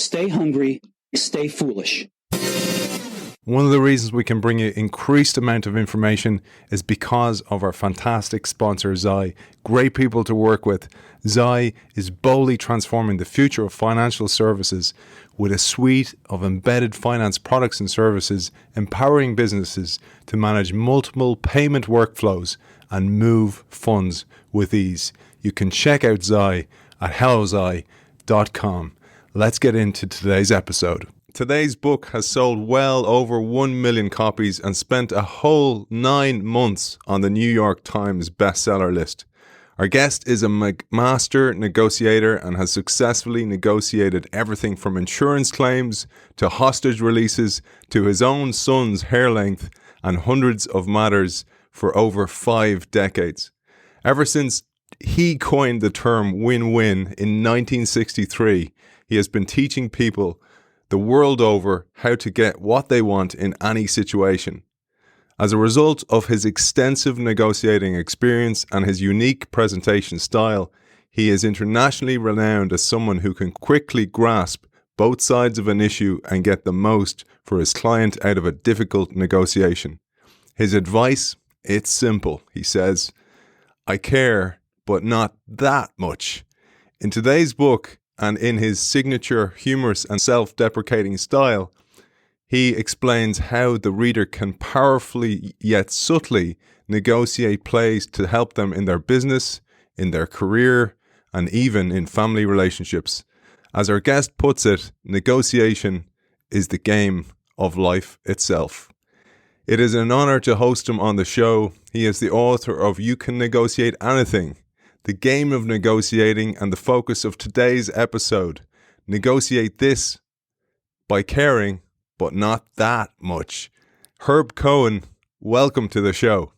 Stay hungry, stay foolish. One of the reasons we can bring you increased amount of information is because of our fantastic sponsor, Zai. Great people to work with. Zai is boldly transforming the future of financial services with a suite of embedded finance products and services, empowering businesses to manage multiple payment workflows and move funds with ease. You can check out Zai at hellozai.com. Let's get into today's episode. Today's book has sold well over 1 million copies and spent a whole 9 months on the New York Times bestseller list. Our guest is a master negotiator and has successfully negotiated everything from insurance claims to hostage releases to his own son's hair length and hundreds of matters for over 5 decades. Ever since he coined the term win-win in 1963, he has been teaching people the world over how to get what they want in any situation. As a result of his extensive negotiating experience and his unique presentation style, he is internationally renowned as someone who can quickly grasp both sides of an issue and get the most for his client out of a difficult negotiation. His advice, it's simple. He says, "I care, but not that much." In today's book, and in his signature humorous and self-deprecating style, he explains how the reader can powerfully yet subtly negotiate plays to help them in their business, in their career, and even in family relationships. As our guest puts it, negotiation is the game of life itself. It is an honor to host him on the show. He is the author of You Can Negotiate Anything, The Game of Negotiating, and the focus of today's episode. Negotiate this by caring, but not that much. Herb Cohen, welcome to the show.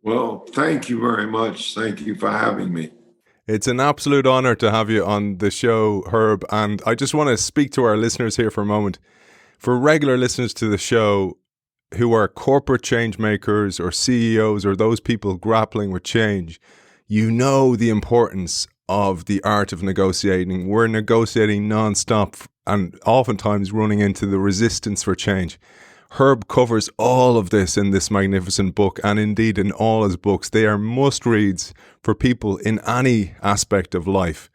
Well, thank you very much. Thank you for having me. It's an absolute honor to have you on the show, Herb. And I just want to speak to our listeners here for a moment. For regular listeners to the show who are corporate change makers or CEOs or those people grappling with change, you know the importance of the art of negotiating. We're negotiating nonstop and oftentimes running into the resistance for change. Herb covers all of this in this magnificent book, and indeed in all his books. They are must-reads for people in any aspect of life.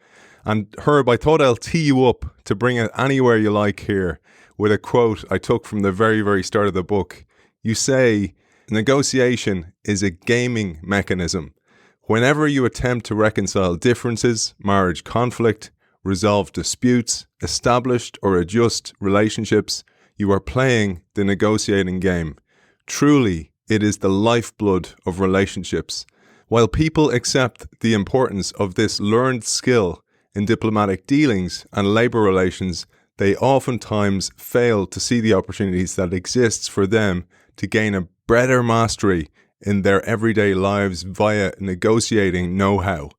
And Herb, I thought I'll tee you up to bring it anywhere you like here with a quote I took from the very, very start of the book. You say, "Negotiation is a gaming mechanism. Whenever you attempt to reconcile differences, manage conflict, resolve disputes, establish or adjust relationships, you are playing the negotiating game. Truly, it is the lifeblood of relationships. While people accept the importance of this learned skill in diplomatic dealings and labor relations, they oftentimes fail to see the opportunities that exists for them to gain a better mastery in their everyday lives via negotiating know-how."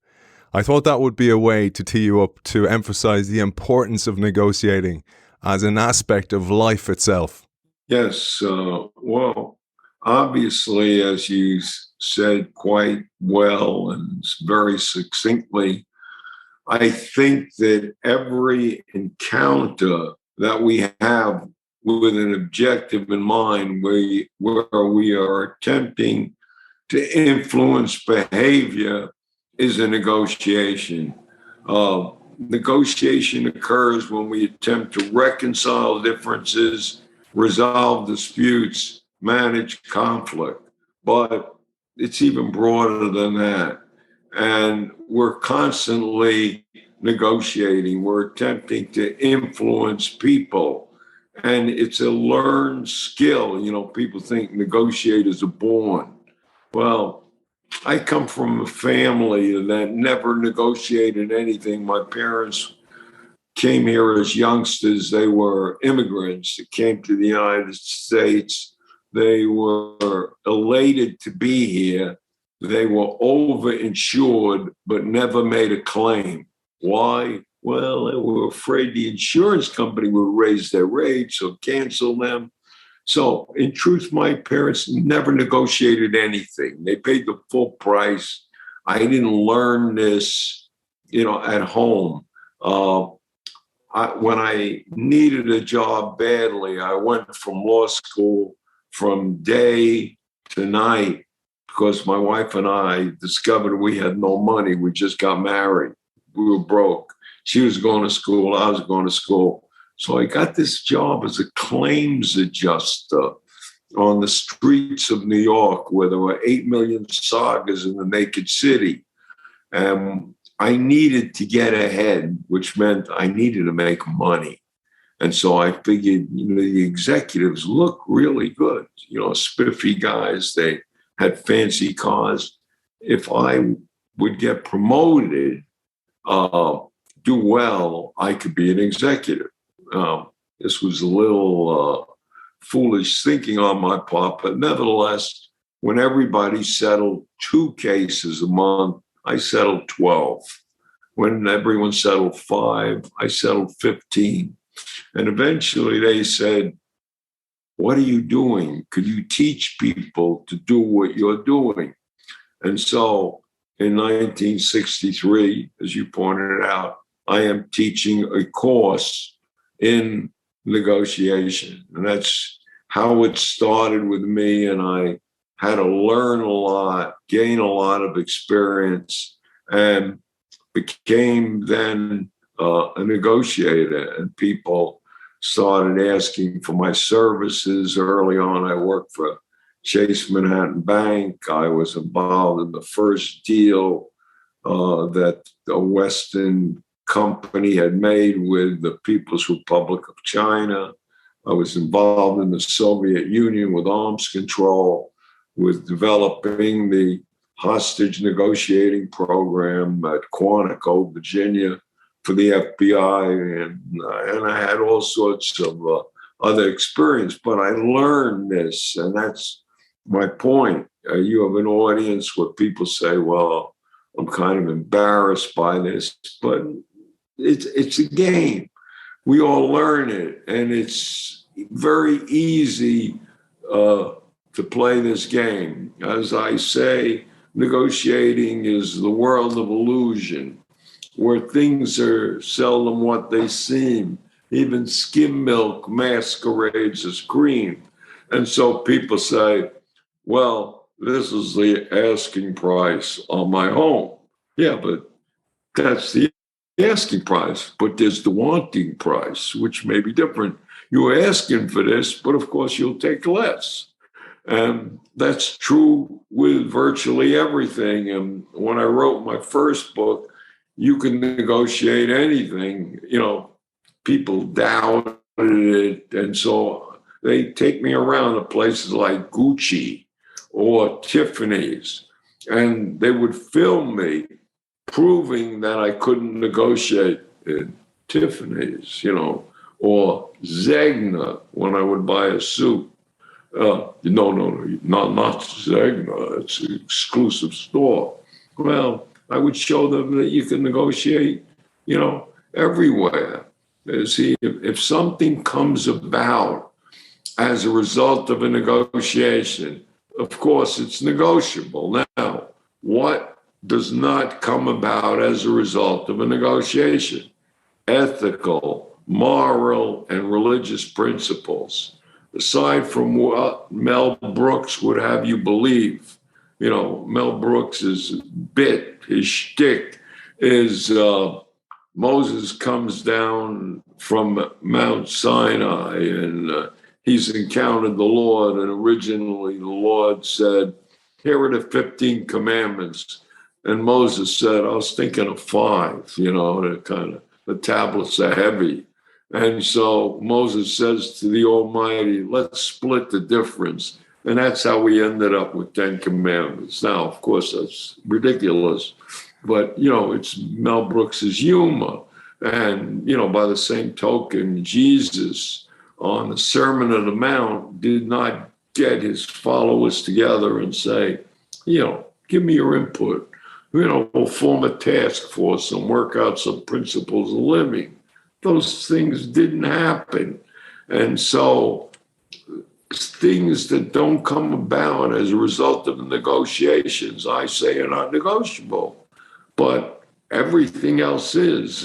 I thought that would be a way to tee you up to emphasize the importance of negotiating as an aspect of life itself. Yes. Well, obviously, as you said quite well and very succinctly, I think that every encounter that we have with an objective in mind, where we are attempting to influence behavior, is a negotiation. Negotiation occurs when we attempt to reconcile differences, resolve disputes, manage conflict. But it's even broader than that. And we're constantly negotiating. We're attempting to influence people. And it's a learned skill. You know, people think negotiators are born. Well, I come from a family that never negotiated anything. My parents came here as youngsters. They were immigrants that came to the United States. They were elated to be here. They were overinsured, but never made a claim. Why? Well, they were afraid the insurance company would raise their rates or cancel them. So in truth, my parents never negotiated anything. They paid the full price. I didn't learn this, at home. when I needed a job badly, I went from law school from day to night because my wife and I discovered we had no money. We just got married. We were broke. She was going to school. I was going to school. So I got this job as a claims adjuster on the streets of New York, where there were 8 million sagas in the naked city. And I needed to get ahead, which meant I needed to make money. And so I figured, the executives look really good, spiffy guys. They had fancy cars. If I would get promoted, do well, I could be an executive. This was a little foolish thinking on my part, but nevertheless, when everybody settled 2 cases a month, I settled 12. When everyone settled 5, I settled 15. And eventually they said, what are you doing? Could you teach people to do what you're doing? And so in 1963, as you pointed out, I am teaching a course in negotiation. And that's how it started with me. And I had to learn a lot, gain a lot of experience, and became then a negotiator. And people started asking for my services. Early on, I worked for Chase Manhattan Bank. I was involved in the first deal that a Western company had made with the People's Republic of China. I was involved in the Soviet Union with arms control, with developing the hostage negotiating program at Quantico, Virginia, for the FBI. And I had all sorts of other experience, but I learned this, and that's my point. You have an audience where people say, well, I'm kind of embarrassed by this, but it's a game. We all learn it, and it's very easy to play this game. As I say, negotiating is the world of illusion, where things are seldom what they seem. Even skim milk masquerades as cream. And so people say, well, this is the asking price on my home. Yeah, but that's the asking price. But there's the wanting price, which may be different. You're asking for this, but of course you'll take less. And that's true with virtually everything. And when I wrote my first book, you can negotiate anything. People doubted it. And so they take me around to places like Gucci or Tiffany's, and they would film me proving that I couldn't negotiate at Tiffany's, or Zegna when I would buy a suit. No, not Zegna. It's an exclusive store. Well, I would show them that you can negotiate, everywhere. See, if something comes about as a result of a negotiation, of course, it's negotiable. Now, what does not come about as a result of a negotiation? Ethical, moral, and religious principles. Aside from what Mel Brooks would have you believe, Mel Brooks' bit, his shtick is Moses comes down from Mount Sinai and he's encountered the Lord. And originally the Lord said, here are the 15 commandments. And Moses said, I was thinking of 5, the tablets are heavy. And so Moses says to the Almighty, let's split the difference. And that's how we ended up with 10 commandments. Now, of course, that's ridiculous. But, it's Mel Brooks's humor. And, by the same token, Jesus on the Sermon on the Mount did not get his followers together and say, give me your input. We'll form a task force and work out some principles of living. Those things didn't happen. And so things that don't come about as a result of negotiations, I say, are not negotiable. But everything else is.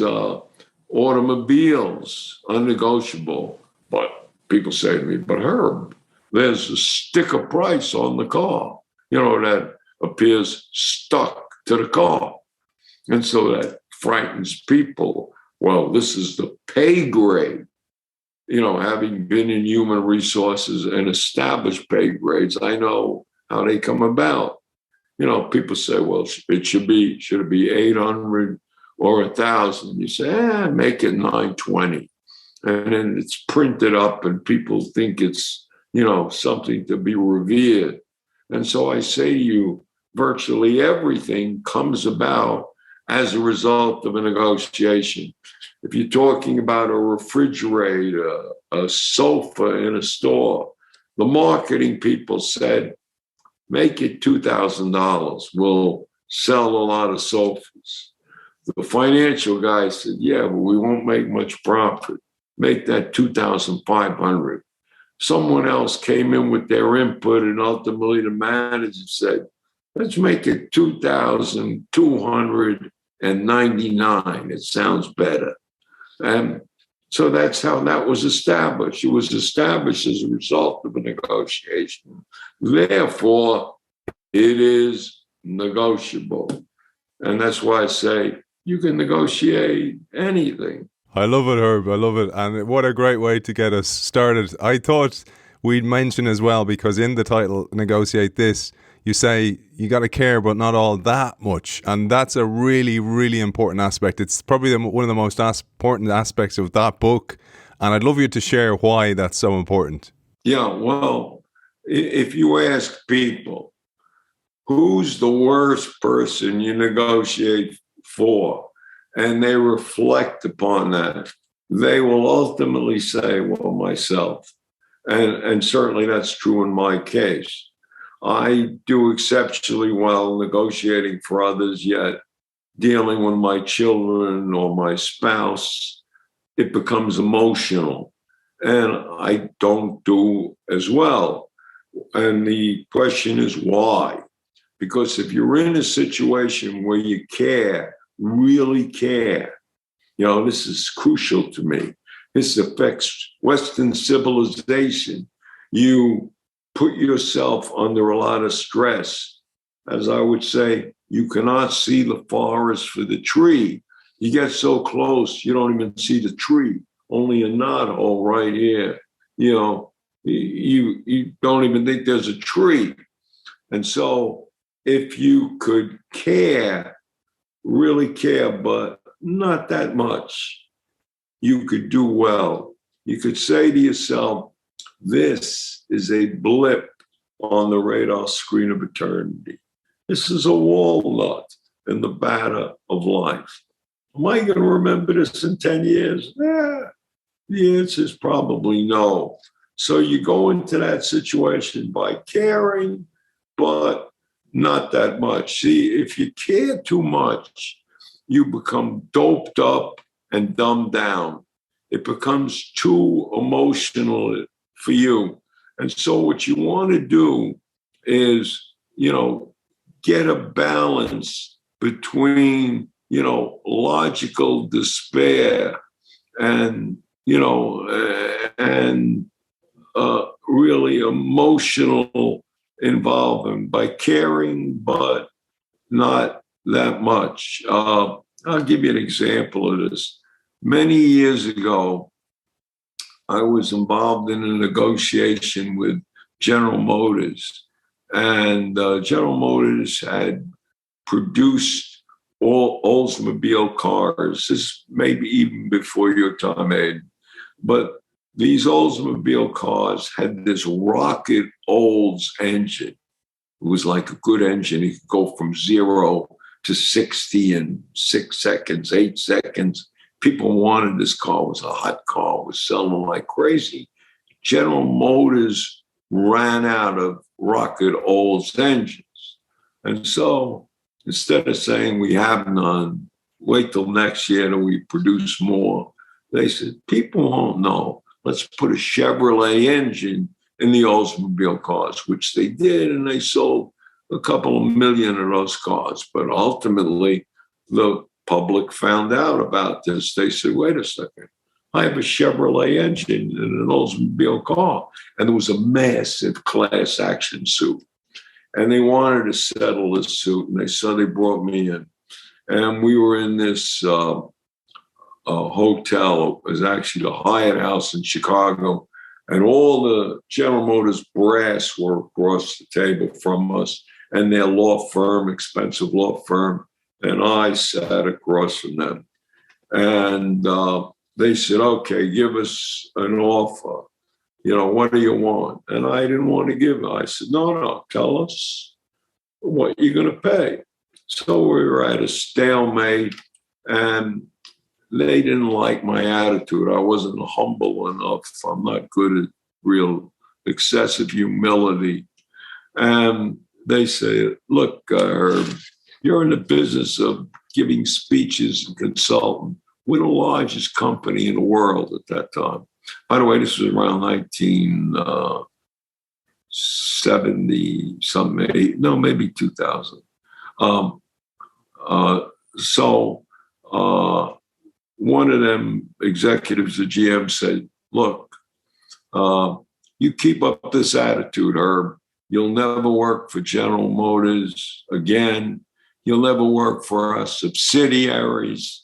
Automobiles, unnegotiable. But people say to me, but Herb, there's a sticker price on the car, that appears stuck to the car. And so that frightens people. Well, this is the pay grade. Having been in human resources and established pay grades, I know how they come about. People say, well, should it be 800 or 1,000? You say, make it 920. And then it's printed up and people think it's, something to be revered. And so I say to you, virtually everything comes about as a result of a negotiation. If you're talking about a refrigerator, a sofa in a store, the marketing people said, make it $2,000. We'll sell a lot of sofas. The financial guy said, yeah, but we won't make much profit. Make that $2,500. Someone else came in with their input, and ultimately the manager said, let's make it $2,299. It sounds better. And so that's how that was established. It was established as a result of a negotiation. Therefore, it is negotiable. And that's why I say you can negotiate anything. I love it, Herb. I love it. And what a great way to get us started. I thought we'd mention as well, because in the title, Negotiate This, you say you got to care, but not all that much. And that's a really, really important aspect. It's probably one of the most important aspects of that book. And I'd love you to share why that's so important. Yeah, well, if you ask people, who's the worst person you negotiate for, and they reflect upon that, they will ultimately say, well, myself. And certainly that's true in my case. I do exceptionally well negotiating for others, yet dealing with my children or my spouse, it becomes emotional. And I don't do as well. And the question is why? Because if you're in a situation where you care, really care, this is crucial to me. This affects Western civilization. You put yourself under a lot of stress. As I would say, you cannot see the forest for the tree. You get so close, you don't even see the tree, only a knothole right here. You don't even think there's a tree. And so if you could care, really care, but not that much, you could do well. You could say to yourself, this is a blip on the radar screen of eternity. This is a walnut in the batter of life. Am I going to remember this in 10 years? The answer is probably no. So you go into that situation by caring, but not that much. See, if you care too much, you become doped up and dumbed down. It becomes too emotional for you. And so what you want to do is, get a balance between, logical despair and, really emotional involvement by caring, but not that much. I'll give you an example of this. Many years ago, I was involved in a negotiation with General Motors, and General Motors had produced all Oldsmobile cars. This maybe even before your time, Aidan. But these Oldsmobile cars had this rocket Olds engine. It was like a good engine. It could go from 0 to 60 in 6 seconds, 8 seconds. People wanted this car. It was a hot car. It was selling like crazy. General Motors ran out of rocket Olds engines. And so instead of saying we have none, wait till next year till we produce more, they said, people won't know. Let's put a Chevrolet engine in the Oldsmobile cars, which they did, and they sold a couple of million of those cars. But ultimately, the public found out about this, they said, wait a second, I have a Chevrolet engine in an Oldsmobile car. And there was a massive class action suit. And they wanted to settle this suit. And they brought me in. And we were in this hotel. It was actually the Hyatt House in Chicago. And all the General Motors brass were across the table from us, and their law firm, expensive law firm. And I sat across from them. And they said, okay, give us an offer. What do you want? And I didn't want to give it. I said, no, tell us what you're going to pay. So we were at a stalemate, and they didn't like my attitude. I wasn't humble enough. I'm not good at real excessive humility. And they say, look, you're in the business of giving speeches and consulting. We're the largest company in the world at that time. By the way, this was around 1970, something, no, maybe 2000. One of them executives at GM said, look, you keep up this attitude, Herb, you'll never work for General Motors again. You'll never work for our subsidiaries.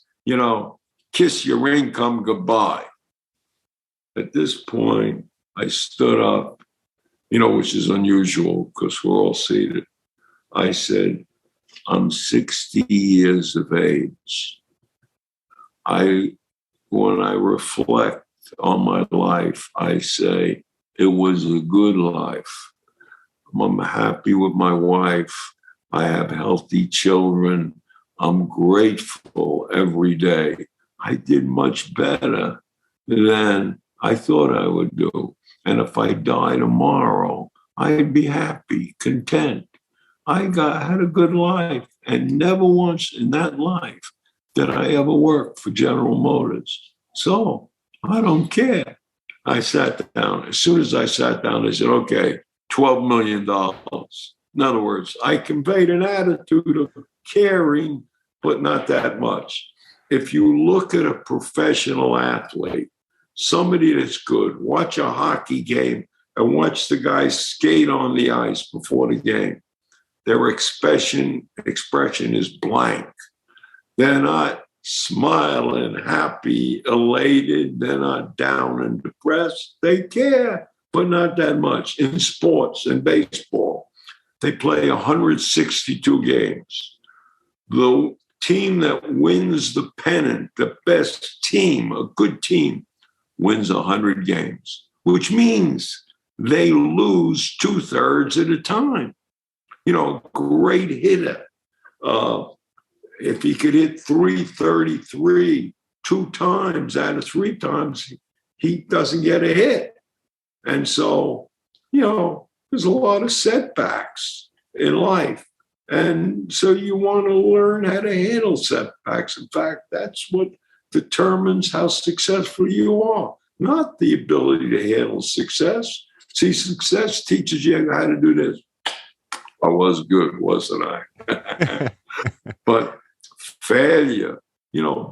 Kiss your income goodbye. At this point, I stood up, which is unusual because we're all seated. I said, I'm 60 years of age. When I reflect on my life, I say it was a good life. I'm happy with my wife. I have healthy children. I'm grateful every day. I did much better than I thought I would do. And if I die tomorrow, I'd be happy, content. I had a good life, and never once in that life did I ever work for General Motors. So I don't care. I sat down. As soon as I sat down, they said, okay, $12 million. In other words, I conveyed an attitude of caring, but not that much. If you look at a professional athlete, somebody that's good, watch a hockey game and watch the guys skate on the ice before the game. Their expression is blank. They're not smiling, happy, elated. They're not down and depressed. They care, but not that much. In sports and baseball, they play 162 games. The team that wins the pennant, the best team, a good team, wins 100 games, which means they lose 2/3 at a time. Great hitter. If he could hit 333 2 times out of 3 times, he doesn't get a hit. And so, there's a lot of setbacks in life. And so you want to learn how to handle setbacks. In fact, that's what determines how successful you are, not the ability to handle success. See, success teaches you how to do this. I was good, wasn't I? But failure,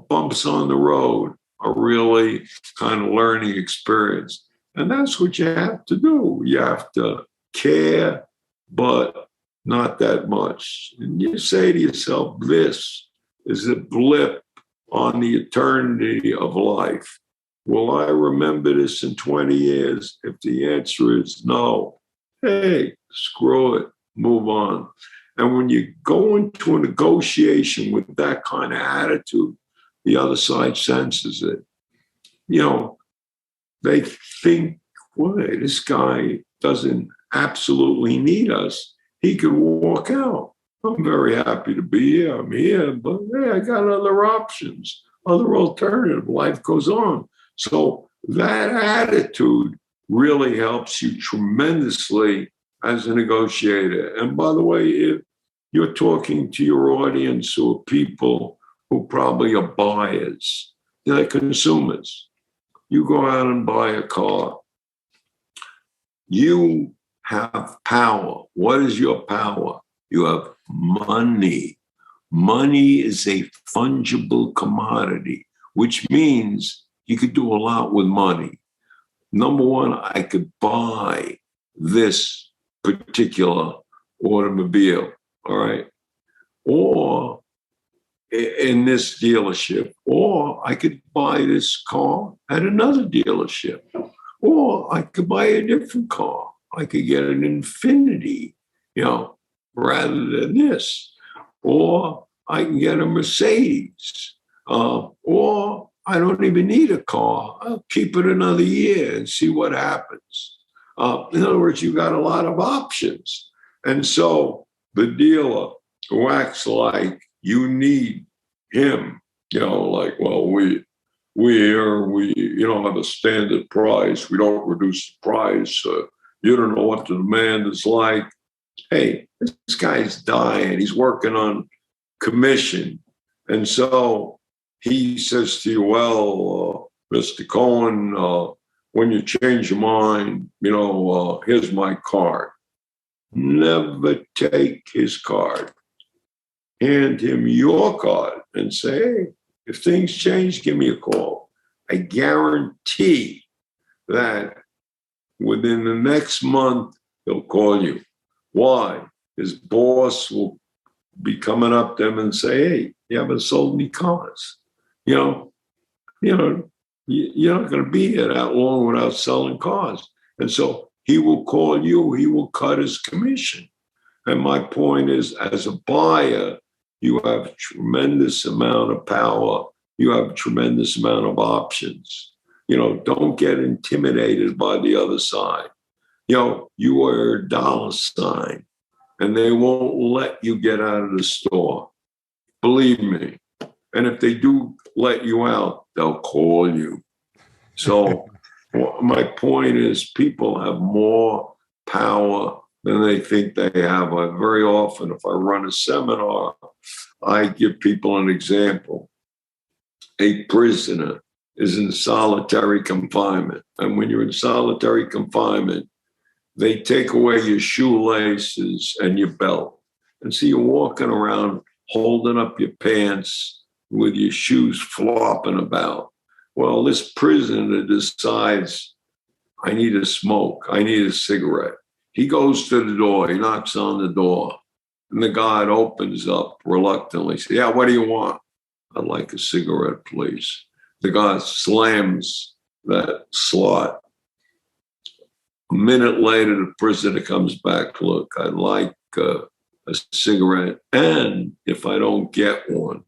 bumps on the road are really kind of learning experience. And that's what you have to do. You have to care, but not that much. And you say to yourself, this is a blip on the eternity of life. Will I remember this in 20 years? If the answer is no, hey, screw it, move on. And when you go into a negotiation with that kind of attitude, the other side senses it. They think, well, this guy doesn't absolutely need us. He could walk out. I'm very happy to be here. I'm here, but hey, I got other options, other alternative. Life goes on. So that attitude really helps you tremendously as a negotiator. And by the way, if you're talking to your audience who are people who probably are buyers, they're consumers. You go out and buy a car. You have power. What is your power? You have money. Money is a fungible commodity, which means you could do a lot with money. Number one, I could buy this particular automobile, all right? Or in this dealership, or I could buy this car at another dealership, or I could buy a different car. I could get an Infinity, rather than this, or I can get a Mercedes, or I don't even need a car. I'll keep it another year and see what happens. In other words, you got a lot of options. And so the dealer who acts like you need him, like, well, we don't have a standard price. We don't reduce the price. You don't know what the demand is like. Hey, this guy's dying. He's working on commission. And so he says to you, well, Mr. Cohen, when you change your mind, here's my card. Never take his card. Hand him your card and say, hey, if things change, give me a call. I guarantee that within the next month, he'll call you. Why? His boss will be coming up to him and say, hey, you haven't sold any cars. You're not going to be here that long without selling cars. And so he will call you, he will cut his commission. And my point is, as a buyer, you have a tremendous amount of power. You have a tremendous amount of options. Don't get intimidated by the other side. You are a dollar sign, and they won't let you get out of the store. Believe me. And if they do let you out, they'll call you. So my point is, people have more power than they think they have. Very often, if I run a seminar, I give people an example. A prisoner is in solitary confinement. And when you're in solitary confinement, they take away your shoelaces and your belt. And so you're walking around holding up your pants with your shoes flopping about. Well, this prisoner decides, I need a smoke. I need a cigarette. He goes to the door. He knocks on the door. And the guard opens up reluctantly. Says, yeah, what do you want? I'd like a cigarette, please. The guy slams that slot. A minute later, the prisoner comes back. Look, I'd like a cigarette. And if I don't get one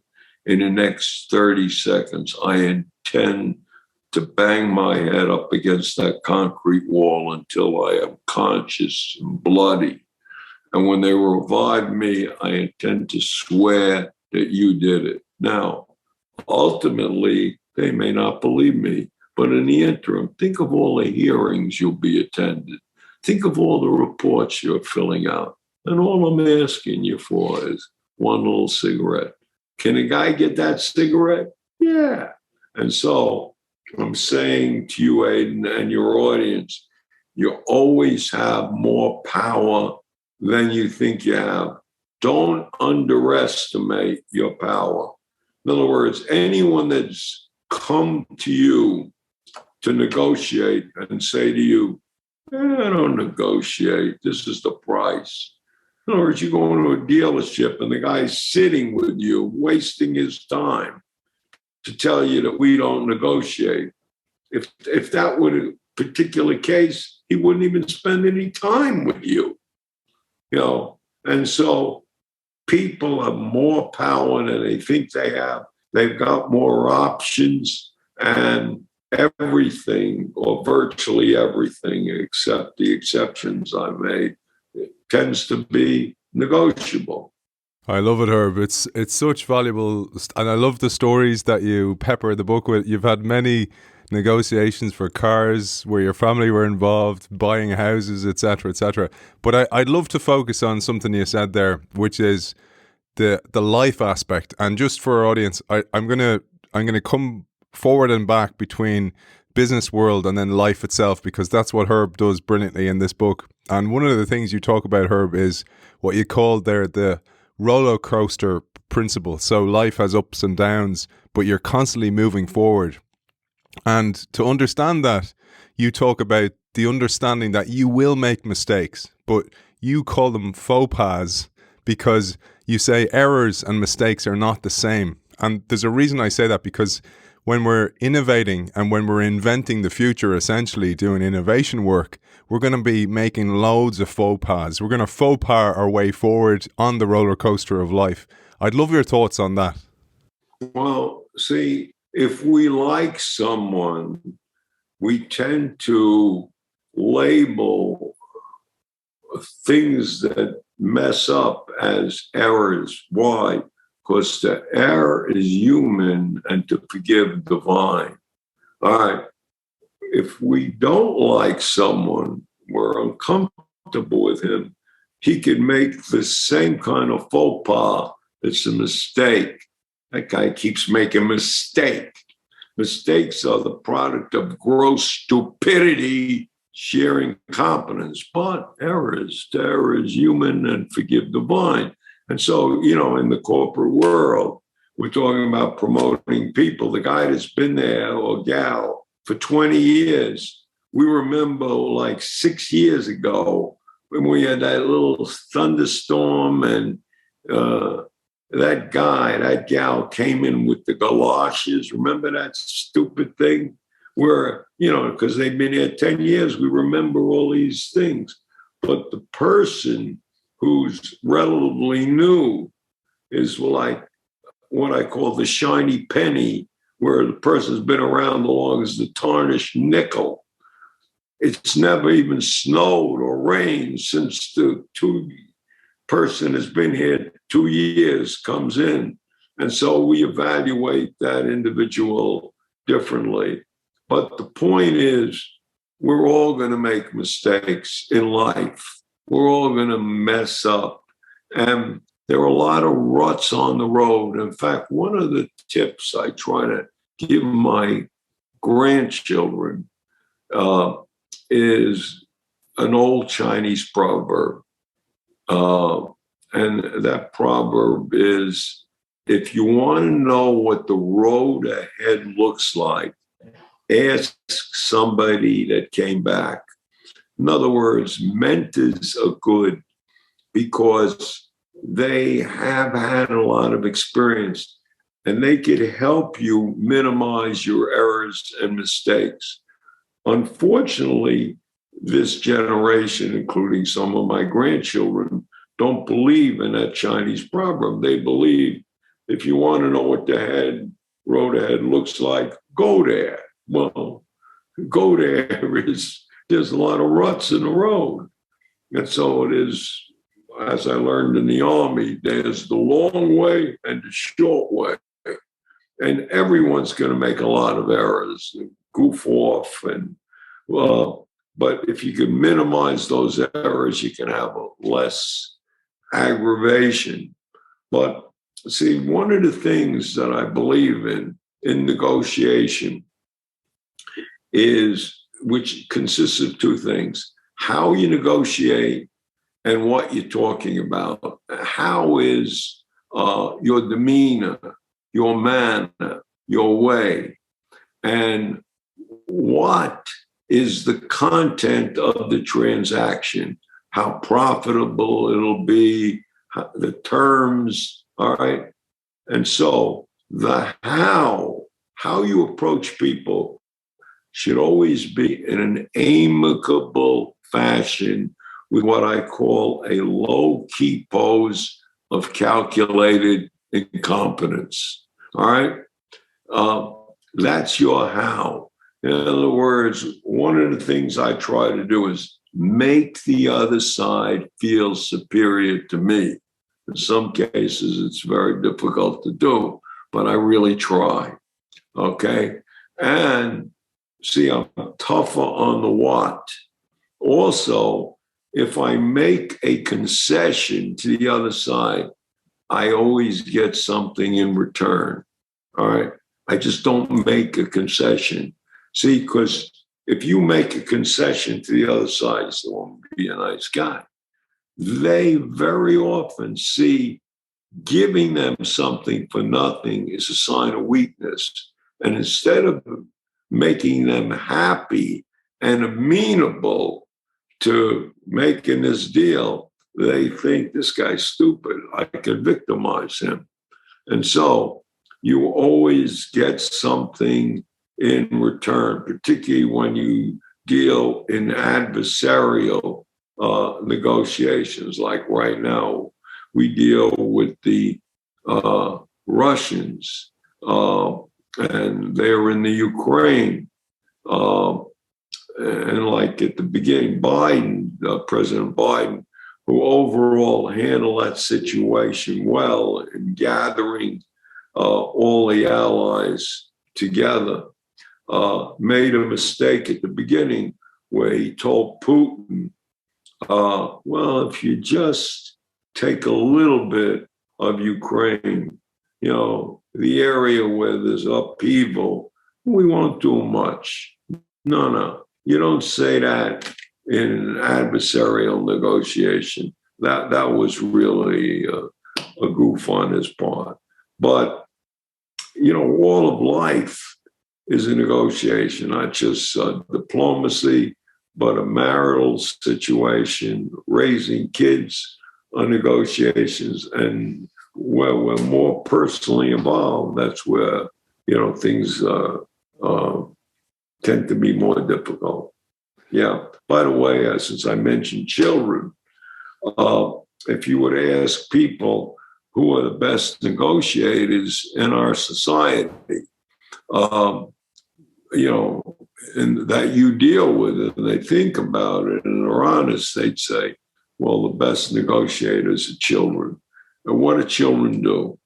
in the next 30 seconds, I intend to bang my head up against that concrete wall until I am conscious and bloody. And when they revive me, I intend to swear that you did it. Now, ultimately, they may not believe me, but in the interim, think of all the hearings you'll be attended. Think of all the reports you're filling out. And all I'm asking you for is one little cigarette. Can a guy get that cigarette? Yeah. And so I'm saying to you, Aidan, and your audience, you always have more power than you think you have. Don't underestimate your power. In other words, anyone that's come to you to negotiate and say to you, I don't negotiate, this is the price. In other words, you go into a dealership and the guy's sitting with you, wasting his time to tell you that we don't negotiate. If that were a particular case, he wouldn't even spend any time with you. And so people have more power than they think they have. They've got more options, and everything, or virtually everything, except the exceptions I made, tends to be negotiable. I love it, Herb. It's such valuable, and I love the stories that you pepper the book with. You've had many negotiations for cars where your family were involved, buying houses, etc., etc. But I'd love to focus on something you said there, which is the life aspect. And just for our audience, I'm gonna come forward and back between business world and then life itself, because that's what Herb does brilliantly in this book. And one of the things you talk about, Herb, is what you called there the roller coaster principle. So life has ups and downs, but you're constantly moving forward. And to understand that, you talk about the understanding that you will make mistakes, but you call them faux pas because you say errors and mistakes are not the same. And there's a reason I say that, because when we're innovating and when we're inventing the future, essentially doing innovation work, we're going to be making loads of faux pas. We're going to faux pas our way forward on the roller coaster of life. I'd love your thoughts on that. Well, see, if we like someone, we tend to label things that mess up as errors. Why? Because to err is human and to forgive divine. All right. If we don't like someone, we're uncomfortable with him, he could make the same kind of faux pas. It's a mistake. That guy keeps making mistakes. Mistakes are the product of gross stupidity, sharing competence. But error is human and forgive divine. And so, in the corporate world, we're talking about promoting people. The guy that's been there, or gal, for 20 years. We remember like 6 years ago when we had that little thunderstorm and that gal came in with the galoshes. Remember that stupid thing? Where, because they've been here 10 years, we remember all these things. But the person who's relatively new is like what I call the shiny penny, where the person's been around the longest, the tarnished nickel. It's never even snowed or rained since the person has been here 2 years comes in. And so we evaluate that individual differently. But the point is, we're all going to make mistakes in life. We're all going to mess up. And there are a lot of ruts on the road. In fact, one of the tips I try to give my grandchildren is an old Chinese proverb. And that proverb is, if you want to know what the road ahead looks like, ask somebody that came back. In other words, mentors are good because they have had a lot of experience and they could help you minimize your errors and mistakes. Unfortunately, this generation, including some of my grandchildren, don't believe in that Chinese proverb. They believe if you want to know what the road ahead looks like, go there. Well, go there there's a lot of ruts in the road. And so it is, as I learned in the Army, there's the long way and the short way. And everyone's going to make a lot of errors, goof off. But if you can minimize those errors, you can have less aggravation. But see, one of the things that I believe in negotiation which consists of two things: how you negotiate and what you're talking about. How is your demeanor, your manner, your way, and what is the content of the transaction, how profitable it'll be, the terms, all right? And so the how you approach people should always be in an amicable fashion with what I call a low-key pose of calculated incompetence, all right? That's your how. In other words, one of the things I try to do is make the other side feel superior to me. In some cases, it's very difficult to do, but I really try, okay? And see, I'm tougher on the what. Also, if I make a concession to the other side, I always get something in return, all right? I just don't make a concession. See, because if you make a concession to the other side, you say, well, be a nice guy. They very often see giving them something for nothing is a sign of weakness. And instead of making them happy and amenable to making this deal, they think this guy's stupid. I can victimize him. And so you always get something in return, particularly when you deal in adversarial negotiations. Like right now, we deal with the Russians, and they're in the Ukraine. And like at the beginning, Biden, President Biden, who overall handled that situation well in gathering all the allies together, made a mistake at the beginning where he told Putin, well, if you just take a little bit of Ukraine, the area where there's upheaval, we won't do much. No, you don't say that in an adversarial negotiation. That was really a goof on his part. But, all of life is a negotiation, not just diplomacy, but a marital situation, raising kids are negotiations. And where we're more personally involved, that's where, things tend to be more difficult. Yeah. By the way, since I mentioned children, if you were to ask people who are the best negotiators in our society, and that you deal with it, and they think about it and are honest, they'd say, well, the best negotiators are children. And what do children do?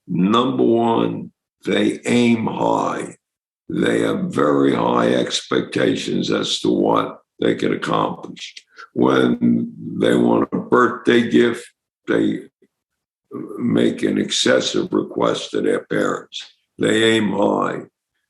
Number one, they aim high. They have very high expectations as to what they can accomplish. When they want a birthday gift, they make an excessive request to their parents. They aim high.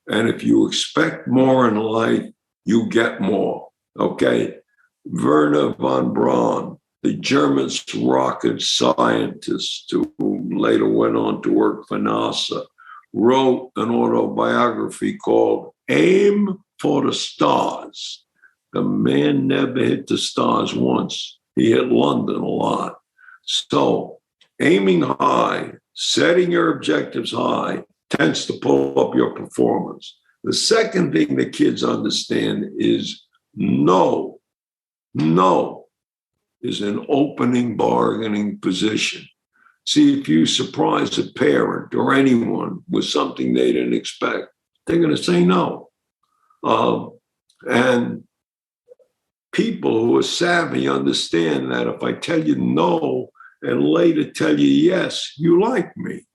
And if you expect more in life, you get more, okay? Werner von Braun, the German rocket scientist who later went on to work for NASA, wrote an autobiography called Aim for the Stars. The man never hit the stars once. He hit London a lot. So aiming high, setting your objectives high, tends to pull up your performance. The second thing that kids understand is no. No is an opening bargaining position. See, if you surprise a parent or anyone with something they didn't expect, they're going to say no. And people who are savvy understand that if I tell you no and later tell you yes, you like me.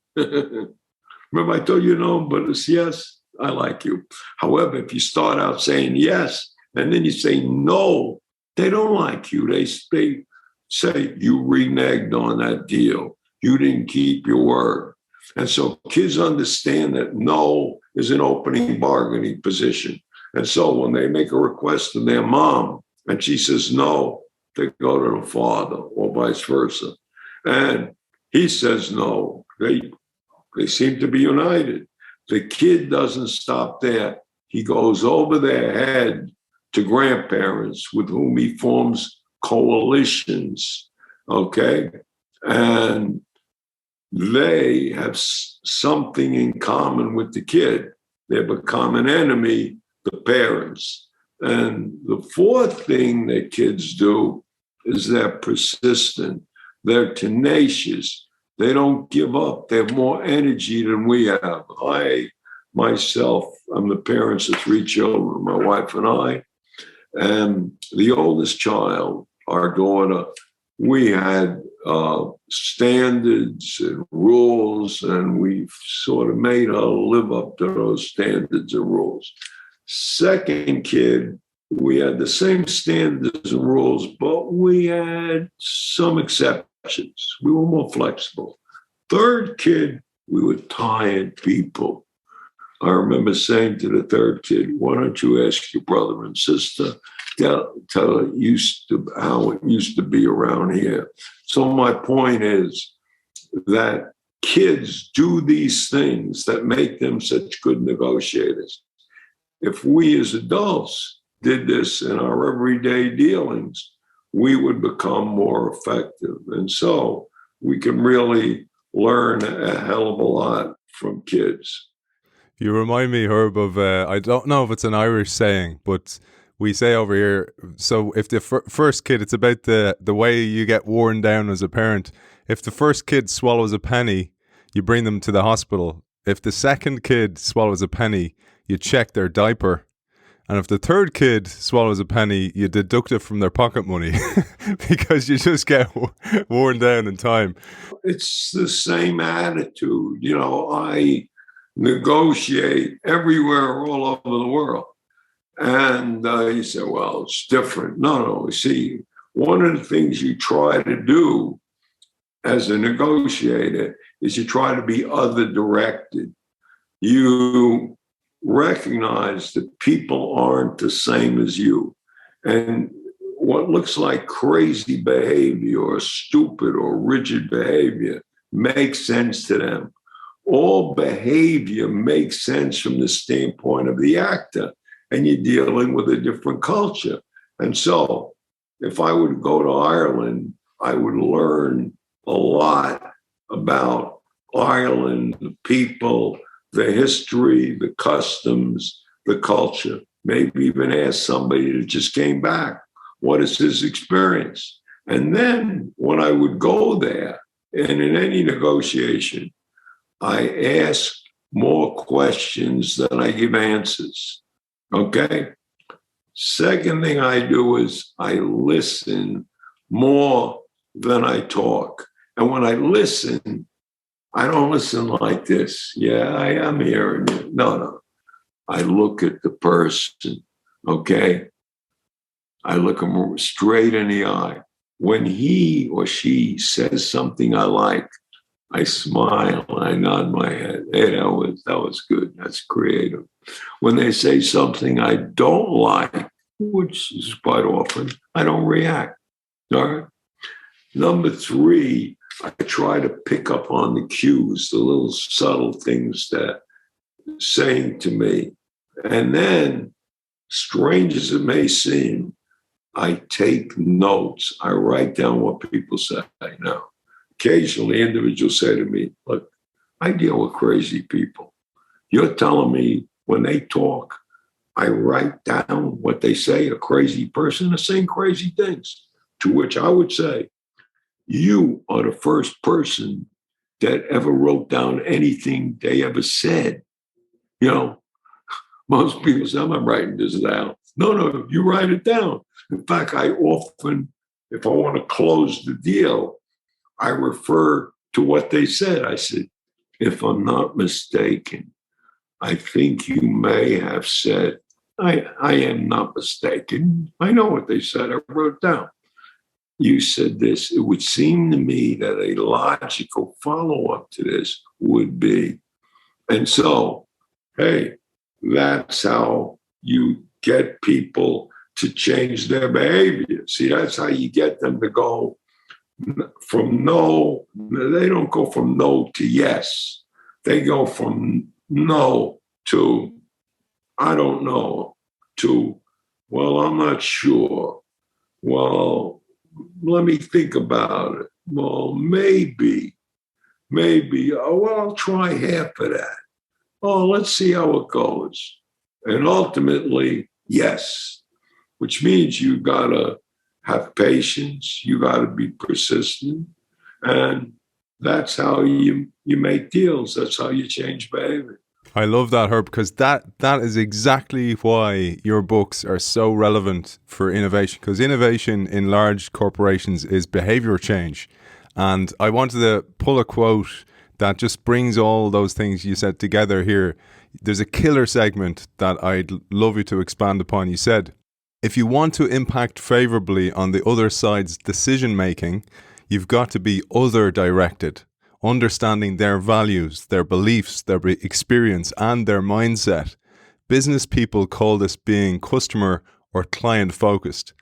Remember, I told you no, but it's yes, I like you. However, if you start out saying yes, and then you say no, they don't like you. They say, you reneged on that deal. You didn't keep your word. And so kids understand that no is an opening bargaining position. And so when they make a request to their mom and she says no, they go to the father or vice versa. And he says no. They seem to be united. The kid doesn't stop there. He goes over their head to grandparents with whom he forms coalitions, okay? And they have something in common with the kid. They have a common enemy, the parents. And the fourth thing that kids do is they're persistent. They're tenacious. They don't give up. They have more energy than we have. I'm the parents of 3 children, my wife and I. And the oldest child, our daughter, we had standards and rules, and we sort of made her live up to those standards and rules. Second kid, we had the same standards and rules, but we had some exceptions. We were more flexible. Third kid, we were tired people. I remember saying to the third kid, why don't you ask your brother and sister, tell how it used to be around here. So my point is, that kids do these things that make them such good negotiators. If we as adults did this in our everyday dealings, we would become more effective. And so we can really learn a hell of a lot from kids. You remind me, Herb, of I don't know if it's an Irish saying, but we say over here, so if the first kid, it's about the way you get worn down as a parent. If the first kid swallows a penny, you bring them to the hospital. If the second kid swallows a penny, you check their diaper. And if the third kid swallows a penny, you deduct it from their pocket money because you just get worn down in time. It's the same attitude. You know, I negotiate everywhere, all over the world. And you say, well, it's different. No. See, one of the things you try to do as a negotiator is you try to be other directed. You recognize that people aren't the same as you. And what looks like crazy behavior or stupid or rigid behavior makes sense to them. All behavior makes sense from the standpoint of the actor, and you're dealing with a different culture. And so if I would go to Ireland, I would learn a lot about Ireland, the people, the history, the customs, the culture. Maybe even ask somebody that just came back, what is his experience? And then when I would go there, and in any negotiation, I ask more questions than I give answers. Okay? Second thing I do is I listen more than I talk. And when I listen, I don't listen like this. Yeah, I am hearing you. No. I look at the person, okay? I look them straight in the eye. When he or she says something I like, I smile, I nod my head. Hey, that was good. That's creative. When they say something I don't like, which is quite often, I don't react. All right? Number 3, I try to pick up on the cues, the little subtle things that saying to me. And then, strange as it may seem, I take notes. I write down what people say. Now, occasionally individuals say to me, look, I deal with crazy people. You're telling me when they talk, I write down what they say, a crazy person is saying crazy things, to which I would say, you are the first person that ever wrote down anything they ever said. You know, most people say, I'm not writing this down. No, you write it down. In fact, I often, if I want to close the deal, I refer to what they said. I said, if I'm not mistaken, I think you may have said, I am not mistaken. I know what they said. I wrote it down. You said this. It would seem to me that a logical follow-up to this would be. And so, hey, that's how you get people to change their behavior. See, that's how you get them to go from no. They don't go from no to yes. They go from no to I don't know to, well, I'm not sure. Well, let me think about it. Well, maybe. Oh, well, I'll try half of that. Oh, let's see how it goes. And ultimately, yes, which means you got to have patience. You got to be persistent. And that's how you make deals. That's how you change behavior. I love that, Herb, because that is exactly why your books are so relevant for innovation, because innovation in large corporations is behavior change. And I wanted to pull a quote that just brings all those things you said together here. There's a killer segment that I'd love you to expand upon. You said, if you want to impact favorably on the other side's decision making, you've got to be other directed. Understanding their values, their beliefs, their experience, and their mindset. Business people call this being customer or client focused.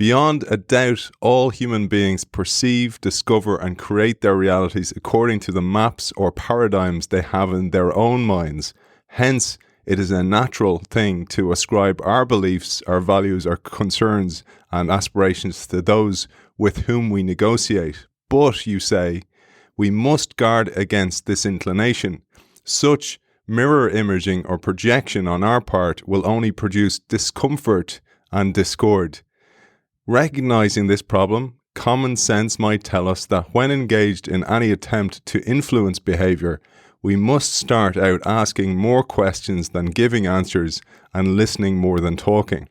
Beyond a doubt, all human beings perceive, discover, and create their realities according to the maps or paradigms they have in their own minds. Hence, it is a natural thing to ascribe our beliefs, our values, our concerns, and aspirations to those with whom we negotiate. But, you say, we must guard against this inclination. Such mirror imaging or projection on our part will only produce discomfort and discord. Recognizing this problem, common sense might tell us that when engaged in any attempt to influence behavior, we must start out asking more questions than giving answers and listening more than talking.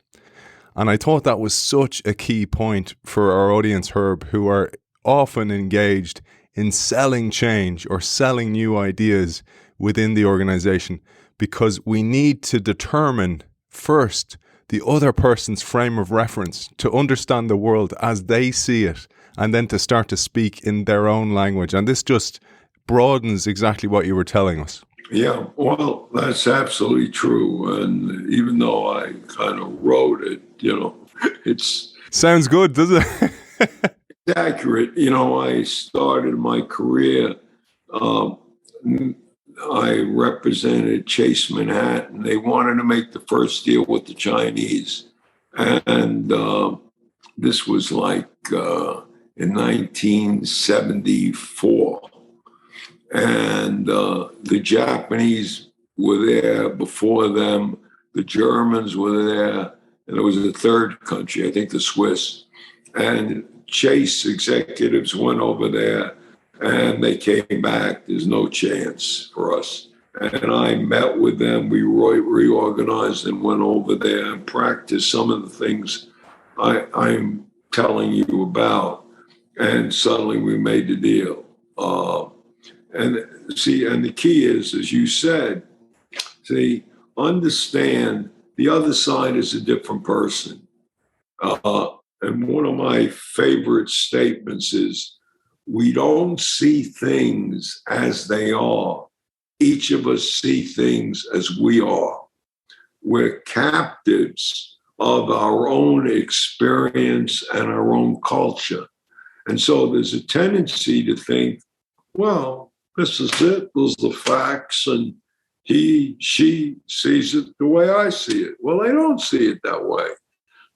And I thought that was such a key point for our audience, Herb, who are often engaged in selling change or selling new ideas within the organization, because we need to determine first the other person's frame of reference to understand the world as they see it, and then to start to speak in their own language. And this just broadens exactly what you were telling us. Yeah, well, that's absolutely true. And even though I kind of wrote it, it's sounds good, doesn't it? It's accurate. I started my career. I represented Chase Manhattan. They wanted to make the first deal with the Chinese. And this was like in 1974. And the Japanese were there before them. The Germans were there. And there was a third country, I think the Swiss. And Chase executives went over there. And they came back. There's no chance for us. And I met with them. We reorganized and went over there and practiced some of the things I'm telling you about. And suddenly we made the deal. And the key is, as you said, understand the other side is a different person. And one of my favorite statements is, we don't see things as they are. Each of us see things as we are. We're captives of our own experience and our own culture. And so there's a tendency to think, well, this is it. Those are the facts. And she sees it the way I see it. Well, they don't see it that way.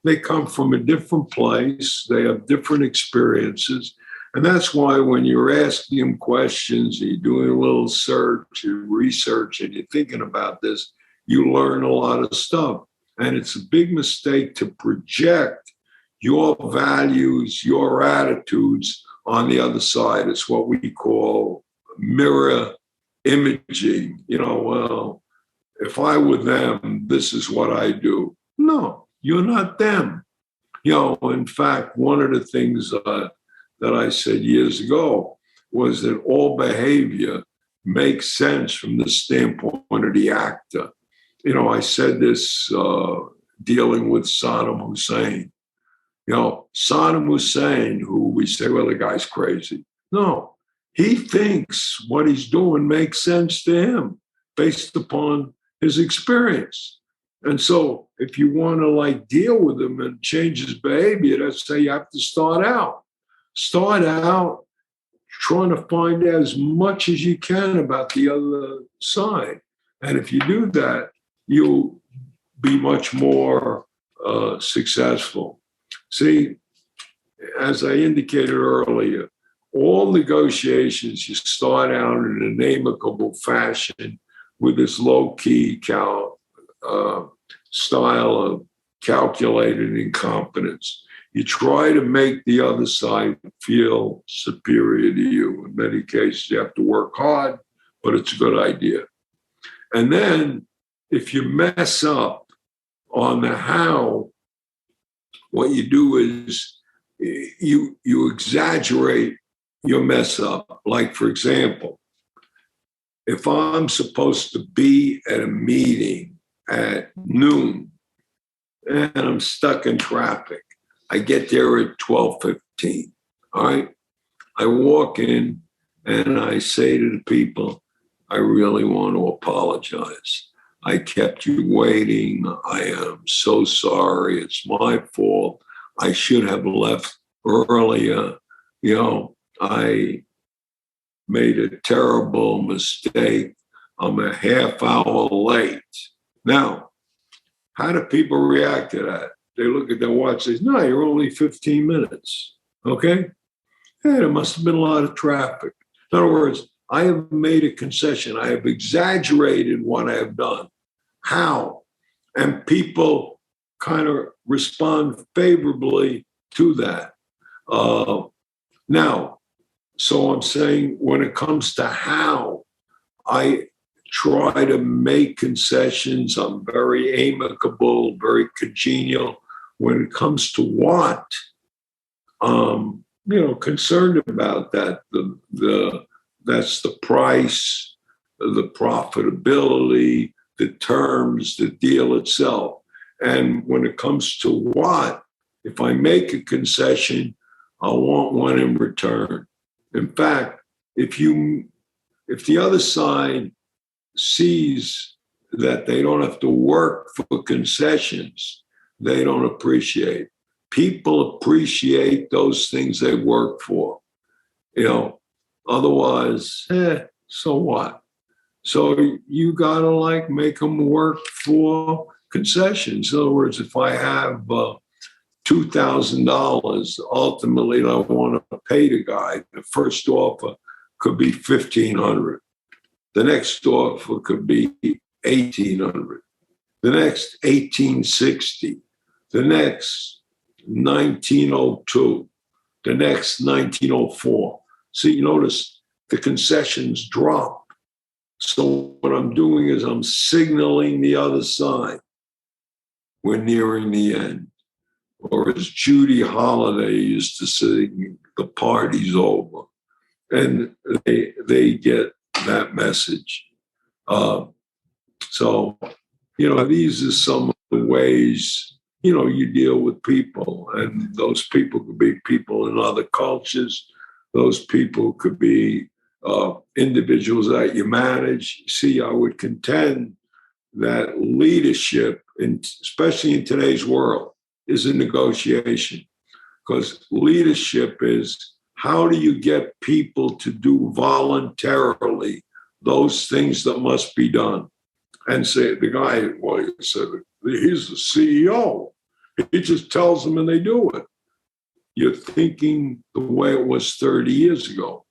They come from a different place. They have different experiences. And that's why when you're asking them questions, you're doing a little search, you research, and you're thinking about this, you learn a lot of stuff. And it's a big mistake to project your values, your attitudes on the other side. It's what we call mirror imaging. Well, if I were them, this is what I do. No, you're not them. In fact, one of the things that I said years ago was that all behavior makes sense from the standpoint of the actor. I said this dealing with Saddam Hussein. Saddam Hussein, who we say, well, the guy's crazy. No, he thinks what he's doing makes sense to him based upon his experience. And so if you want to deal with him and change his behavior, that's how you have to start out. Start out trying to find out as much as you can about the other side. And if you do that, you'll be much more successful. See, as I indicated earlier, all negotiations, you start out in an amicable fashion with this low-key style of calculated incompetence. You try to make the other side feel superior to you. In many cases, you have to work hard, but it's a good idea. And then if you mess up on the how, what you do is you exaggerate your mess up. Like, for example, if I'm supposed to be at a meeting at noon and I'm stuck in traffic, I get there at 12:15, all right? I walk in and I say to the people, I really want to apologize. I kept you waiting. I am so sorry. It's my fault. I should have left earlier. I made a terrible mistake. I'm a half hour late. Now, how do people react to that? They look at their watch and say, no, you're only 15 minutes. Okay? Hey, there must have been a lot of traffic. In other words, I have made a concession. I have exaggerated what I have done. How? And people kind of respond favorably to that. Now, so I'm saying when it comes to how, I try to make concessions. I'm very amicable, very congenial. When it comes to what, concerned about that. That's the price, the profitability, the terms, the deal itself. And when it comes to what, if I make a concession, I want one in return. In fact, if the other side sees that they don't have to work for concessions, they don't appreciate. People appreciate those things they work for. Otherwise, so what? So you gotta make them work for concessions. In other words, if I have $2,000, ultimately I want to pay the guy. The first offer could be $1,500. The next offer could be $1,800. The next $1,860. The next $1,902. The next $1,904. So you notice the concessions drop. So what I'm doing is I'm signaling the other side. We're nearing the end. Or as Judy Holliday used to say, the party's over. And they get that message. These are some of the ways, you deal with people. And those people could be people in other cultures. Those people could be individuals that you manage. See, I would contend that leadership, especially in today's world, is a negotiation. Because leadership is, how do you get people to do voluntarily those things that must be done? And say, the guy, he said, he's the CEO. He just tells them and they do it. You're thinking the way it was 30 years ago.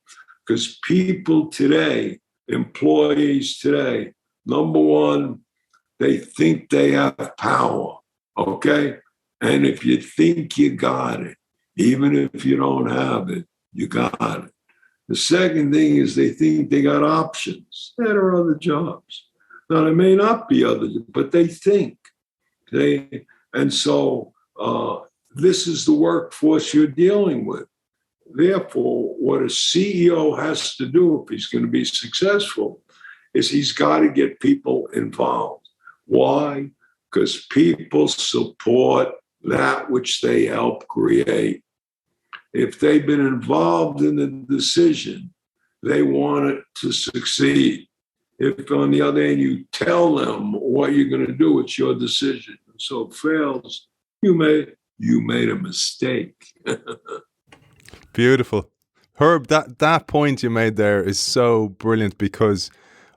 Because people today, employees today, number one, they think they have power, okay? And if you think you got it, even if you don't have it, you got it. The second thing is they think they got options. There are other jobs. Now, there may not be other, but they think. This is the workforce you're dealing with. Therefore, what a CEO has to do if he's going to be successful is he's got to get people involved. Why? Because people support that which they help create. If they've been involved in the decision, they want it to succeed. If, on the other hand, you tell them what you're going to do, it's your decision. So it fails, you made a mistake. Beautiful. Herb, that point you made there is so brilliant, because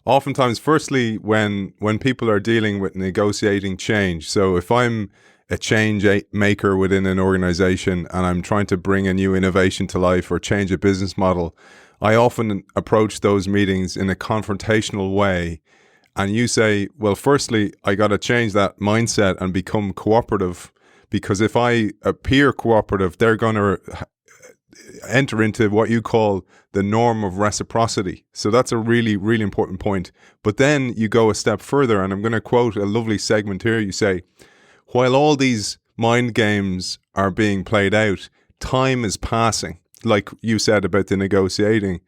oftentimes, firstly, when people are dealing with negotiating change, so if I'm a change maker within an organization and I'm trying to bring a new innovation to life or change a business model, I often approach those meetings in a confrontational way. And you say, well, firstly, I got to change that mindset and become cooperative, because if I appear cooperative, they're going to enter into what you call the norm of reciprocity. So that's a really, really important point. But then you go a step further, and I'm going to quote a lovely segment here. You say, while all these mind games are being played out, time is passing, like you said about the negotiating,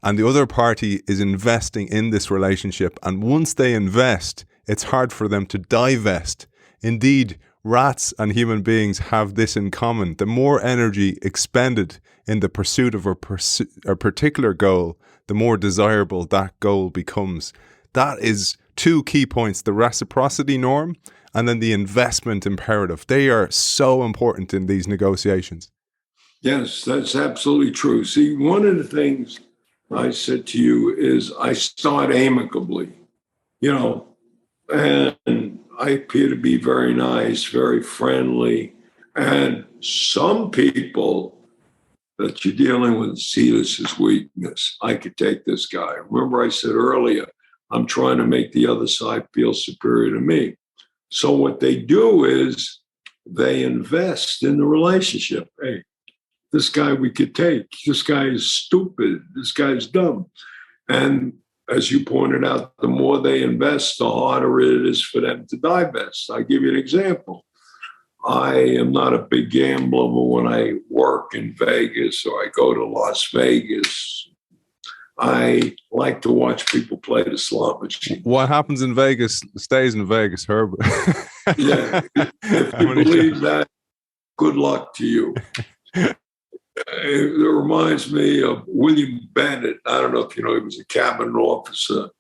and the other party is investing in this relationship. And once they invest, it's hard for them to divest. Indeed, rats and human beings have this in common. The more energy expended in the pursuit of a particular goal, the more desirable that goal becomes. That is two key points: the reciprocity norm and then the investment imperative. They are so important in these negotiations. Yes, that's absolutely true. See, one of the things I said to you is I start amicably, and I appear to be very nice, very friendly. And some people that you're dealing with see this as weakness. I could take this guy. Remember, I said earlier, I'm trying to make the other side feel superior to me. So what they do is they invest in the relationship. Hey, this guy we could take. This guy is stupid. This guy's dumb. And as you pointed out, the more they invest, the harder it is for them to divest. I'll give you an example. I am not a big gambler, but when I work in Vegas or I go to Las Vegas, I like to watch people play the slot machine. What happens in Vegas stays in Vegas, Herb. Yeah. If you believe that, good luck to you. It reminds me of William Bennett. I don't know if you know, he was a cabinet officer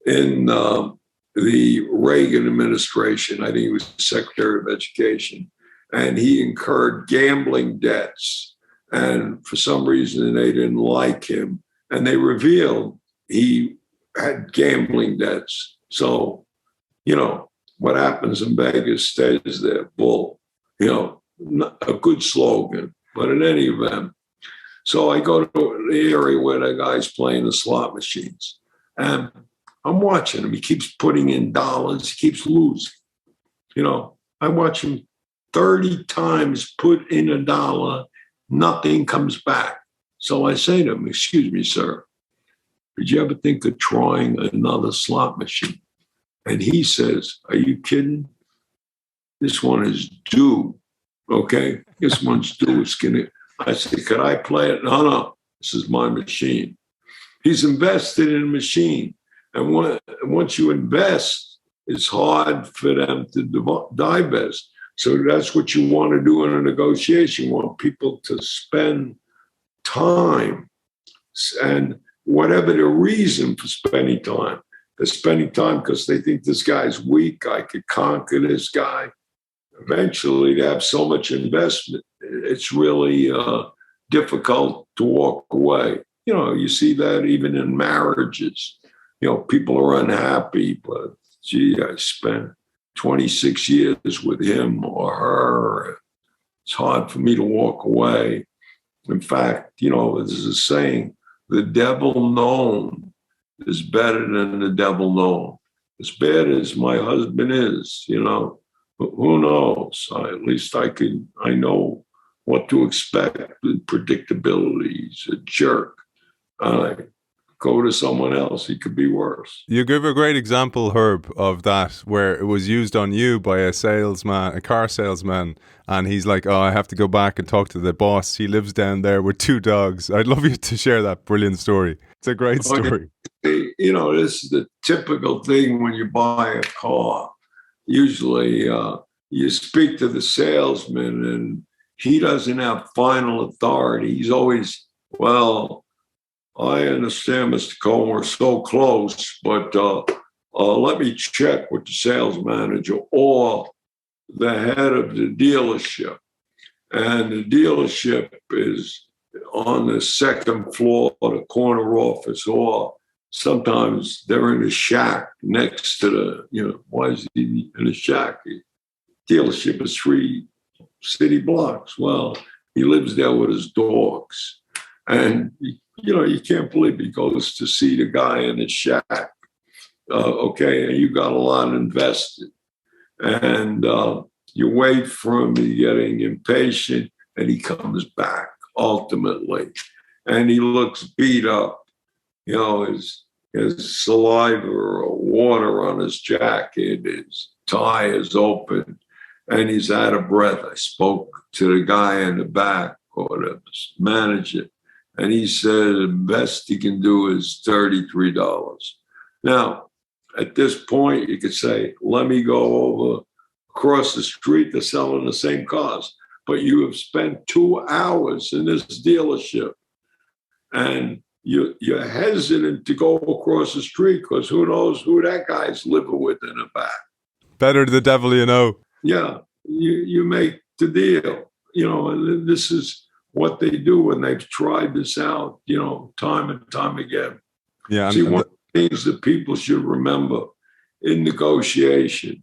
in the Reagan administration. I think he was Secretary of Education. And he incurred gambling debts. And for some reason, they didn't like him. And they revealed he had gambling debts. So, what happens in Vegas stays there. Bull. A good slogan. But in any event, so I go to the area where the guy's playing the slot machines. And I'm watching him. He keeps putting in dollars. He keeps losing. I watch him 30 times put in $1. Nothing comes back. So I say to him, excuse me, sir, did you ever think of trying another slot machine? And he says, are you kidding? This one is due. Okay, this one's due. I said, could I play it? No, this is my machine. He's invested in a machine. And once you invest, it's hard for them to divest. So that's what you want to do in a negotiation. You want people to spend time. And whatever the reason for spending time, they're spending time because they think this guy's weak. I could conquer this guy. Eventually, they have so much investment, it's really difficult to walk away. You see that even in marriages. People are unhappy, but gee, I spent 26 years with him or her. It's hard for me to walk away. In fact, there's a saying, the devil known is better than the devil known. As bad as my husband is, who knows? At least I know what to expect with predictability. He's a jerk. Go to someone else, he could be worse. You give a great example, Herb, of that, where it was used on you by a car salesman, and he's like, oh, I have to go back and talk to the boss. He lives down there with 2 dogs. I'd love you to share that brilliant story. It's a great story. This is the typical thing when you buy a car. Usually you speak to the salesman and he doesn't have final authority. He's always, well, I understand, Mr. Cohen, we're so close, but let me check with the sales manager or the head of the dealership. And the dealership is on the second floor of the corner office, or sometimes they're in a shack next to why is he in a shack? The dealership is 3 city blocks. Well, he lives there with his dogs. And, you can't believe he goes to see the guy in the shack. And you got a lot invested. And you wait for him, he's getting impatient, and he comes back ultimately. And he looks beat up. His saliva or water on his jacket, his tie is open, and he's out of breath. I spoke to the guy in the back, or the manager, and he said the best he can do is $33. Now, at this point, you could say, let me go over across the street. They're selling the same cars. But you have spent 2 hours in this dealership, and you're hesitant to go across the street because who knows who that guy's living with in the back. Better the devil you know. Yeah, you make the deal. And this is what they do, and they've tried this out, time and time again. Yeah. See, one of the things that people should remember in negotiation,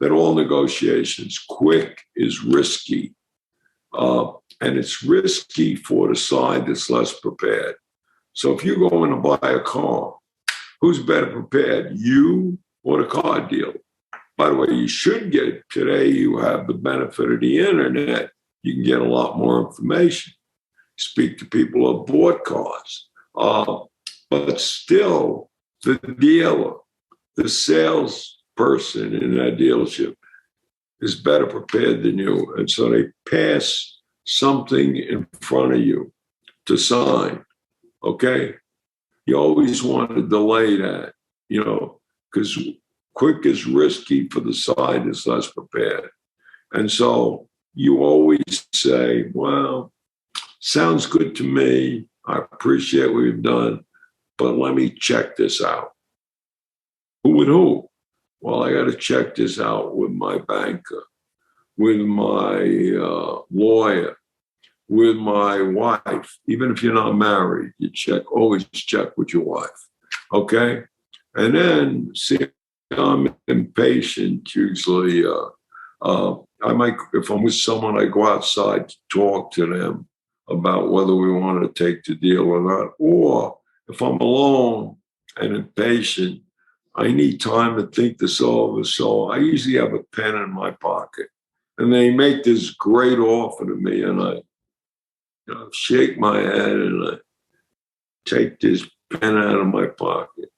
that all negotiations, quick is risky. And it's risky for the side that's less prepared. So if you go in to buy a car, who's better prepared, you or the car dealer? By the way, you should get, today you have the benefit of the internet. You can get a lot more information. Speak to people who have bought cars. But still, the dealer, the salesperson in that dealership is better prepared than you. And so they pass something in front of you to sign, okay? You always want to delay that, because quick is risky for the side that's less prepared. And so you always say, well, sounds good to me. I appreciate what you've done, but let me check this out. Who with who? Well, I got to check this out with my banker, with my lawyer, with my wife. Even if you're not married, always check with your wife, okay? And then, see, I'm impatient usually. I might, if I'm with someone, I go outside to talk to them about whether we want to take the deal or not. Or if I'm alone and impatient, I need time to think this over. So I usually have a pen in my pocket. And they make this great offer to me, and I shake my head and I take this pen out of my pocket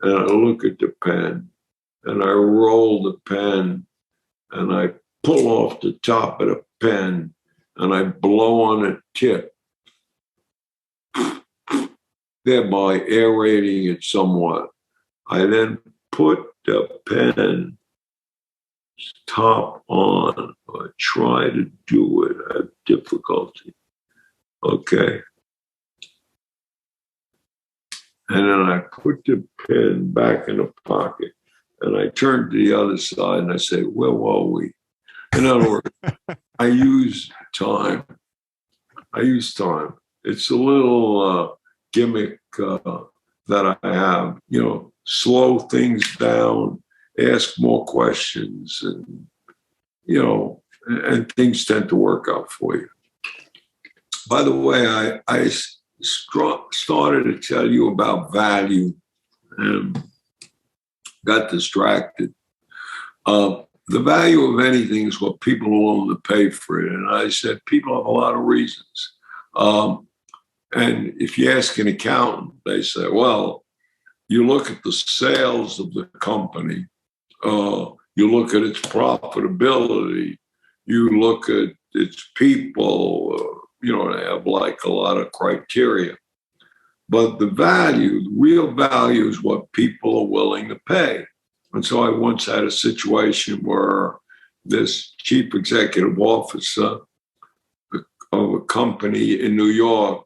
and I look at the pen and I roll the pen and I pull off the top of the pen and I blow on the tip, thereby aerating it somewhat. I then put the pen top on, or try to do it. I have difficulty. Okay. And then I put the pen back in the pocket and I turn to the other side and I say, where were we? In other words, I use time. It's a little gimmick that I have, slow things down, ask more questions, and, and things tend to work out for you. By the way, I started to tell you about value and got distracted. The value of anything is what people are willing to pay for it. And I said, people have a lot of reasons. And if you ask an accountant, they say, well, you look at the sales of the company, you look at its profitability, you look at its people, they have like a lot of criteria. But the real value is what people are willing to pay. And so I once had a situation where this chief executive officer of a company in New York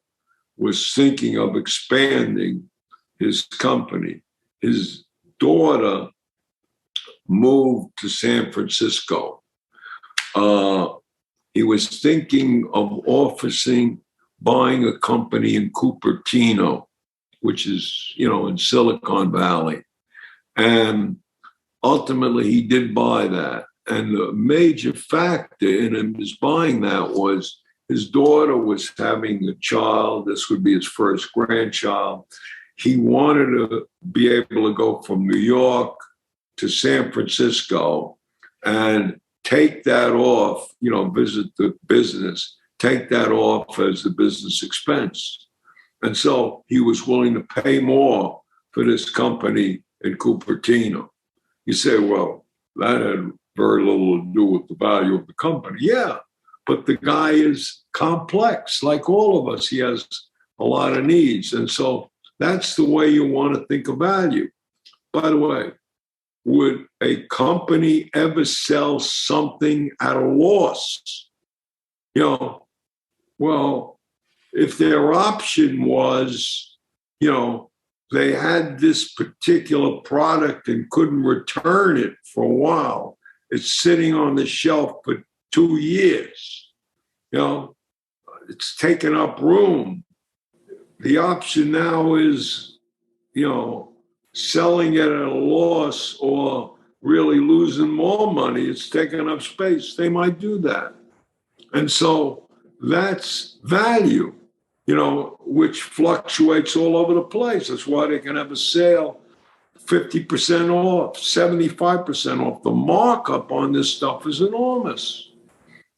was thinking of expanding his company. His daughter moved to San Francisco. He was thinking of buying a company in Cupertino, which is, in Silicon Valley. And ultimately, he did buy that. And the major factor in him is buying that was his daughter was having a child. This would be his first grandchild. He wanted to be able to go from New York to San Francisco and take that off, visit the business, take that off as the business expense. And so he was willing to pay more for this company in Cupertino. You say, well, that had very little to do with the value of the company. Yeah, but the guy is complex, like all of us. He has a lot of needs. And so that's the way you want to think of value. By the way, would a company ever sell something at a loss? Well, if their option was, they had this particular product and couldn't return it for a while. It's sitting on the shelf for 2 years. It's taken up room. The option now is, selling it at a loss or really losing more money. It's taking up space. They might do that. And so that's value, which fluctuates all over the place. That's why they can have a sale 50% off, 75% off. The markup on this stuff is enormous.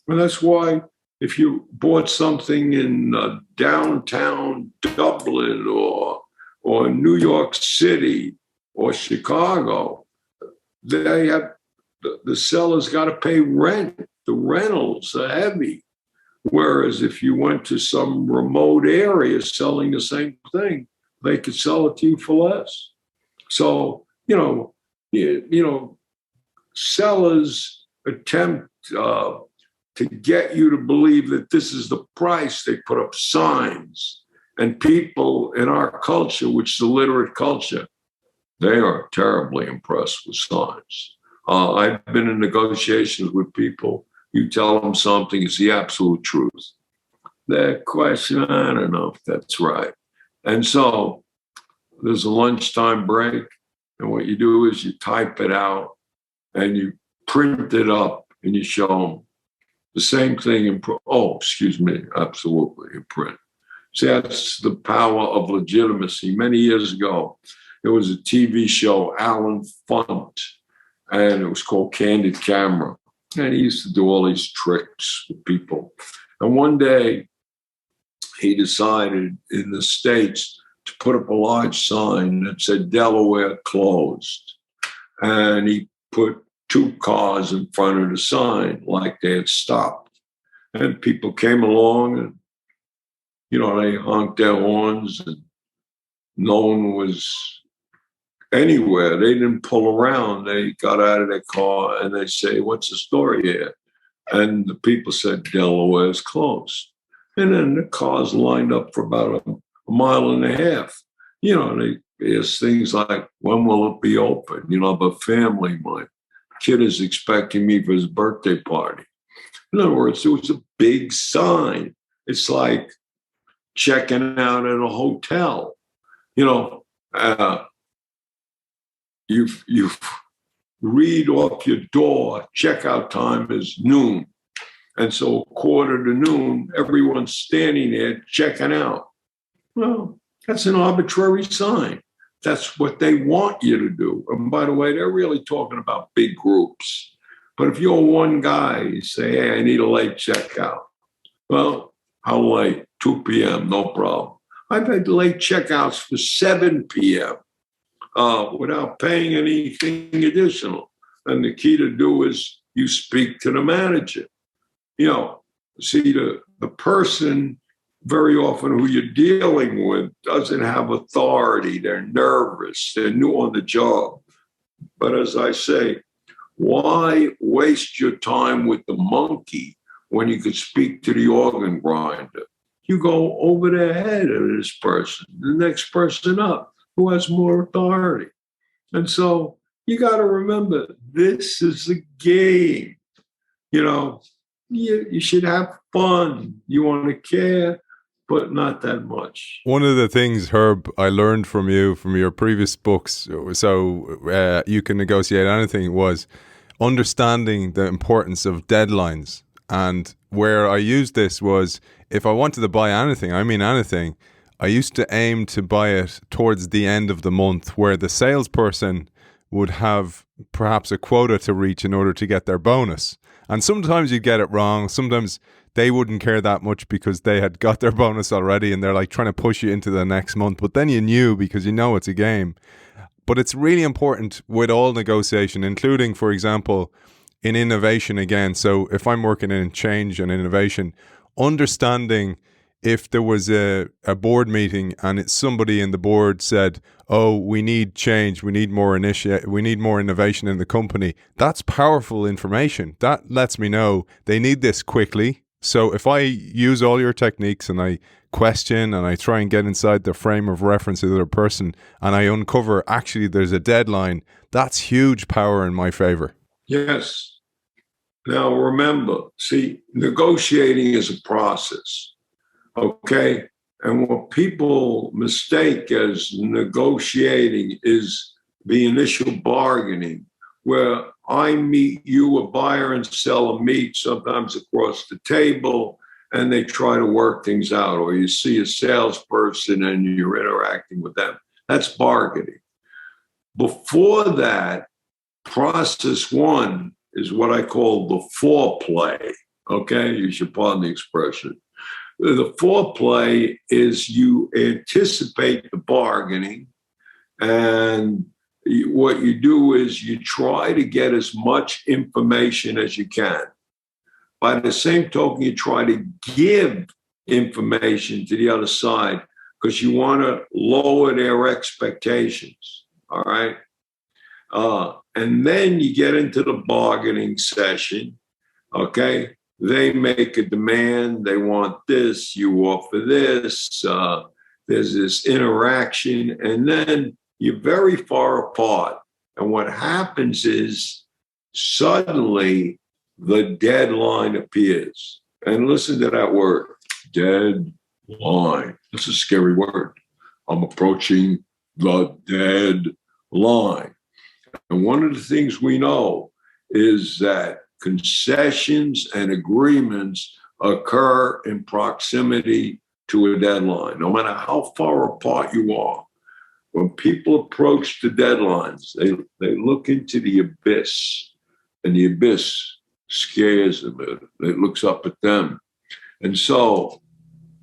And that's why if you bought something in downtown Dublin or New York City or Chicago, they have the seller's got to pay rent. The rentals are heavy. Whereas if you went to some remote area selling the same thing, they could sell it to you for less. So, sellers attempt to get you to believe that this is the price. They put up signs. And people in our culture, which is a literate culture, they are terribly impressed with signs. I've been in negotiations with people. You tell them something, it's the absolute truth. They question, I don't know if that's right. And so there's a lunchtime break. And what you do is you type it out and you print it up and you show them the same thing in absolutely, in print. See, that's the power of legitimacy. Many years ago, there was a TV show, Alan Funt, and it was called Candid Camera. And he used to do all these tricks with people. And one day, he decided in the States to put up a large sign that said Delaware closed. And he put 2 cars in front of the sign like they had stopped. And people came along and, they honked their horns and no one was anywhere. They didn't pull around. They got out of their car and they say, what's the story here? And the people said, Delaware's closed. And then the cars lined up for about a mile and a half. They ask things like, when will it be open? I have a family. My kid is expecting me for his birthday party. In other words, it was a big sign. It's like checking out at a hotel. You read off your door, checkout time is noon. And so 1:45 to everyone's standing there checking out. Well, that's an arbitrary sign. That's what they want you to do. And by the way, they're really talking about big groups. But if you're one guy, you say, hey, I need a late checkout. Well, how late? 2 p.m., no problem. I've had late checkouts for 7 p.m. Without paying anything additional. And the key to do is you speak to the manager. See, the person very often who you're dealing with doesn't have authority. They're nervous. They're new on the job. But as I say, why waste your time with the monkey when you could speak to the organ grinder? You go over the head of this person, the next person up, who has more authority. And so you got to remember, this is a game. You should have fun. You want to care, but not that much. One of the things, Herb, I learned from you, from your previous books, so You Can Negotiate Anything, was understanding the importance of deadlines. And where I used this was, if I wanted to buy anything, I used to aim to buy it towards the end of the month, where the salesperson would have perhaps a quota to reach in order to get their bonus. And sometimes you'd get it wrong. Sometimes they wouldn't care that much because they had got their bonus already and they're like trying to push you into the next month. But then you knew, because it's a game. But it's really important with all negotiation, including, for example, in innovation again. So if I'm working in change and innovation, understanding if there was a board meeting and somebody in the board said, oh, we need change, we need more innovation in the company, that's powerful information. That lets me know they need this quickly, So if I use all your techniques and I question and I try and get inside the frame of reference of the other person and I uncover actually there's a deadline, that's huge power in my favor. Yes. Now remember, see, negotiating is a process, okay? And what people mistake as negotiating is the initial bargaining, where I meet you, a buyer and seller meet sometimes across the table, and they try to work things out, or you see a salesperson and you're interacting with them. That's bargaining. Before that, process one is what I call the foreplay. Okay, you should pardon the expression. The foreplay is you anticipate the bargaining, and what you do is you try to get as much information as you can. By the same token, you try to give information to the other side because you want to lower their expectations. All right. And then you get into the bargaining session. Okay. They make a demand. They want this. You offer this. There's this interaction. And then you're very far apart. And what happens is suddenly the deadline appears. And listen to that word, deadline. It's a scary word. I'm approaching the deadline. And one of the things we know is that concessions and agreements occur in proximity to a deadline, no matter how far apart you are. When people approach the deadlines, they look into the abyss, and the abyss scares them. It looks up at them. And so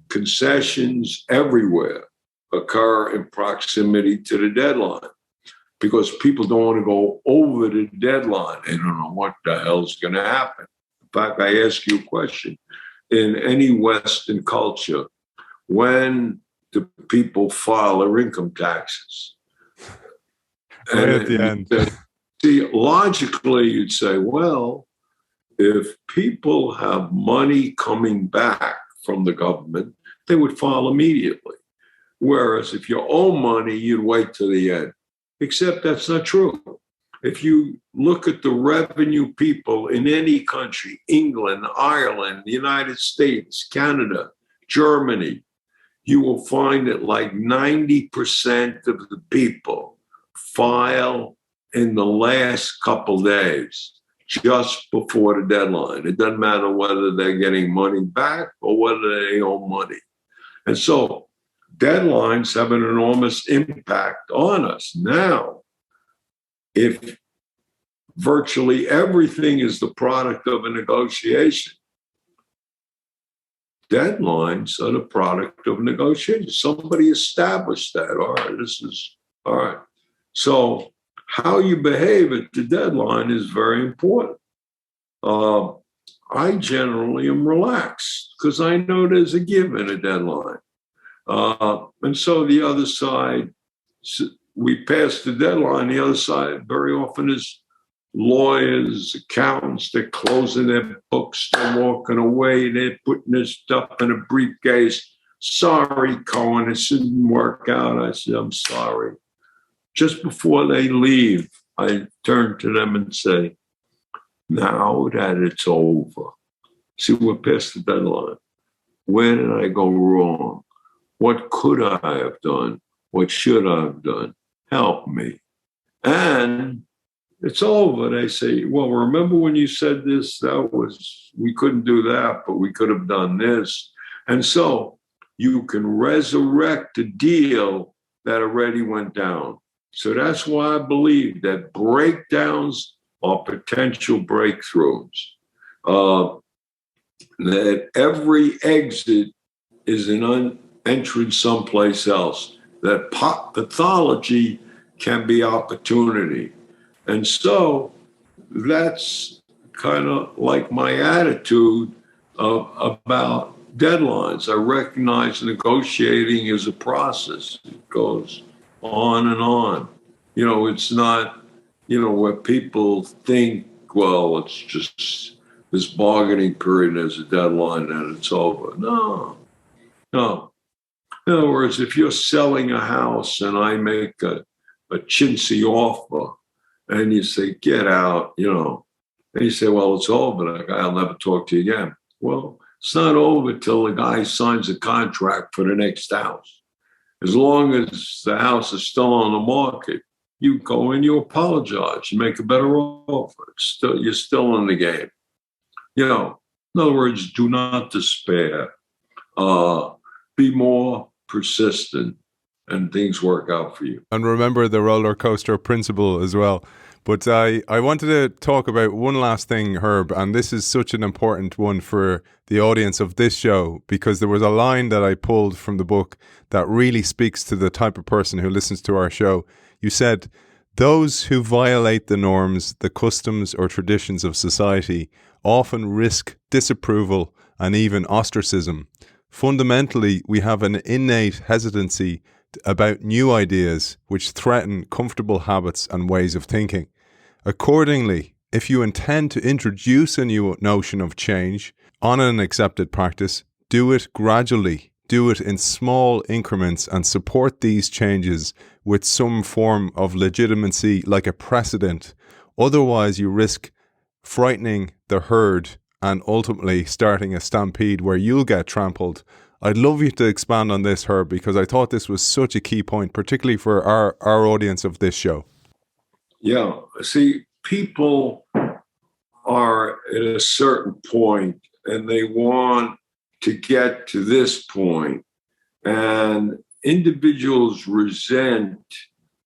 concessions everywhere occur in proximity to the deadline because people don't want to go over the deadline. They don't know what the hell's going to happen. In fact, I ask you a question. In any Western culture, when do people file their income taxes? Right at the end. See, logically, you'd say, well, if people have money coming back from the government, they would file immediately. Whereas if you owe money, you'd wait till the end. Except that's not true. If you look at the revenue people in any country, England, Ireland, the United States, Canada, Germany, you will find that like 90% of the people file in the last couple days, just before the deadline. It doesn't matter whether they're getting money back or whether they owe money. And so deadlines have an enormous impact on us. Now, if virtually everything is the product of a negotiation, deadlines are the product of negotiation. Somebody established that. All right. So how you behave at the deadline is very important. I generally am relaxed because I know there's a give in a deadline. And so the other side, we pass the deadline. The other side very often is lawyers, accountants. They're closing their books. They're walking away. They're putting their stuff in a briefcase. Sorry, Cohen, it didn't work out. I said, I'm sorry. Just before they leave, I turn to them and say, now that it's over, see, we're past the deadline. Where did I go wrong? What could I have done? What should I have done? Help me. And it's over. They say, well, remember when you said this? We couldn't do that, but we could have done this. And so you can resurrect a deal that already went down. So that's why I believe that breakdowns are potential breakthroughs. That every exit is an entrance someplace else. That pathology can be opportunity. And so that's kind of like my attitude about deadlines. I recognize negotiating is a process. It goes on and on. You know, it's not, where people think, well, it's just this bargaining period as a deadline and it's over. No, no. In other words, if you're selling a house and I make a chintzy offer and you say, get out, and you say, well, it's over. That guy, I'll never talk to you again. Well, it's not over till the guy signs a contract for the next house. As long as the house is still on the market, you go and you apologize. You make a better offer. You're still in the game. In other words, do not despair. Be more persistent, and things work out for you. And remember the roller coaster principle as well. But I wanted to talk about one last thing, Herb, and this is such an important one for the audience of this show, because there was a line that I pulled from the book that really speaks to the type of person who listens to our show. You said, those who violate the norms, the customs or traditions of society often risk disapproval and even ostracism. Fundamentally, we have an innate hesitancy about new ideas which threaten comfortable habits and ways of thinking. Accordingly, if you intend to introduce a new notion of change on an accepted practice, do it gradually, do it in small increments, and support these changes with some form of legitimacy like a precedent. Otherwise, you risk frightening the herd and ultimately starting a stampede where you'll get trampled. I'd love you to expand on this, Herb, because I thought this was such a key point, particularly for our audience of this show. Yeah. See, people are at a certain point and they want to get to this point, and individuals resent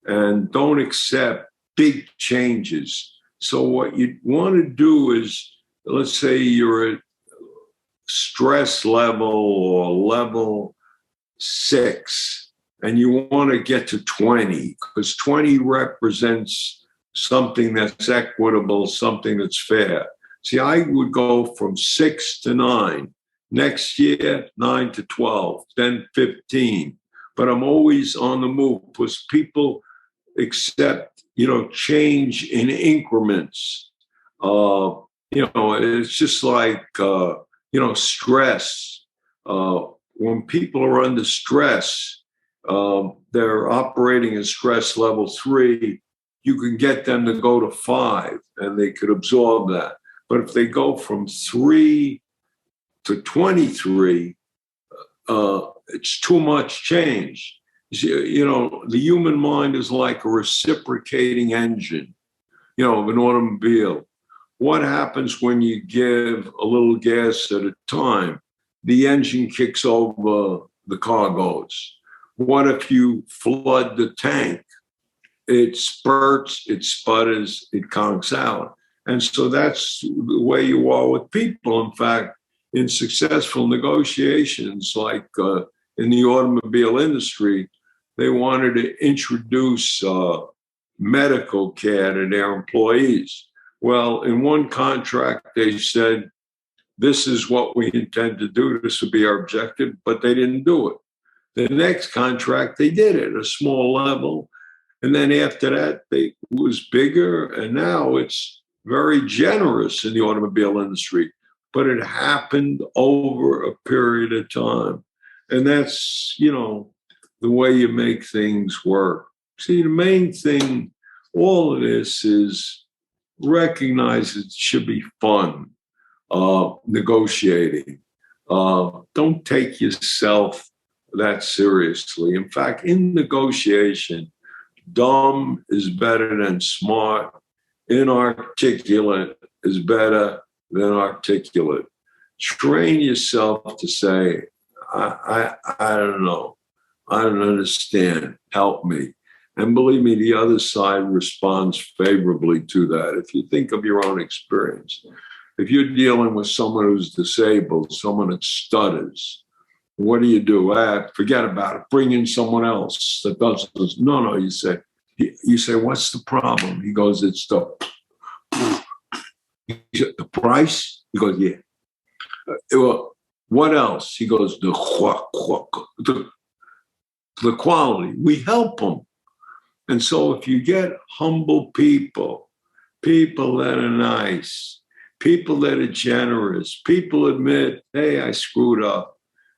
and don't accept big changes. So what you want to do is, let's say you're at stress level or level 6, and you want to get to 20, because 20 represents something that's equitable, something that's fair. See, I would go from 6 to 9. Next year, 9 to 12, then 15. But I'm always on the move because people accept, change in increments. It's just like, stress. When people are under stress, they're operating at stress level 3. You can get them to go to 5 and they could absorb that. But if they go from 3 to 23, it's too much change. The human mind is like a reciprocating engine, of an automobile. What happens when you give a little gas at a time? The engine kicks over, the car goes. What if you flood the tank? It spurts, it sputters, it conks out. And so that's the way you are with people. In fact, in successful negotiations, like in the automobile industry, they wanted to introduce medical care to their employees. Well, in one contract, they said, this is what we intend to do. This would be our objective, but they didn't do it. The next contract, they did it at a small level. And then after that, it was bigger. And now it's very generous in the automobile industry. But it happened over a period of time. And that's, the way you make things work. See, the main thing, all of this is recognize it should be fun, negotiating. Don't take yourself that seriously. In fact, in negotiation, dumb is better than smart. Inarticulate is better than articulate. Train yourself to say, I don't know. I don't understand. Help me. And believe me, the other side responds favorably to that. If you think of your own experience, if you're dealing with someone who's disabled, someone that stutters, what do? Forget about it. Bring in someone else that does this. No, you say, what's the problem? He goes, it's the price? He goes, yeah. Well, what else? He goes, the quality. We help them. And so if you get humble people that are nice, people that are generous, people admit, hey, I screwed up.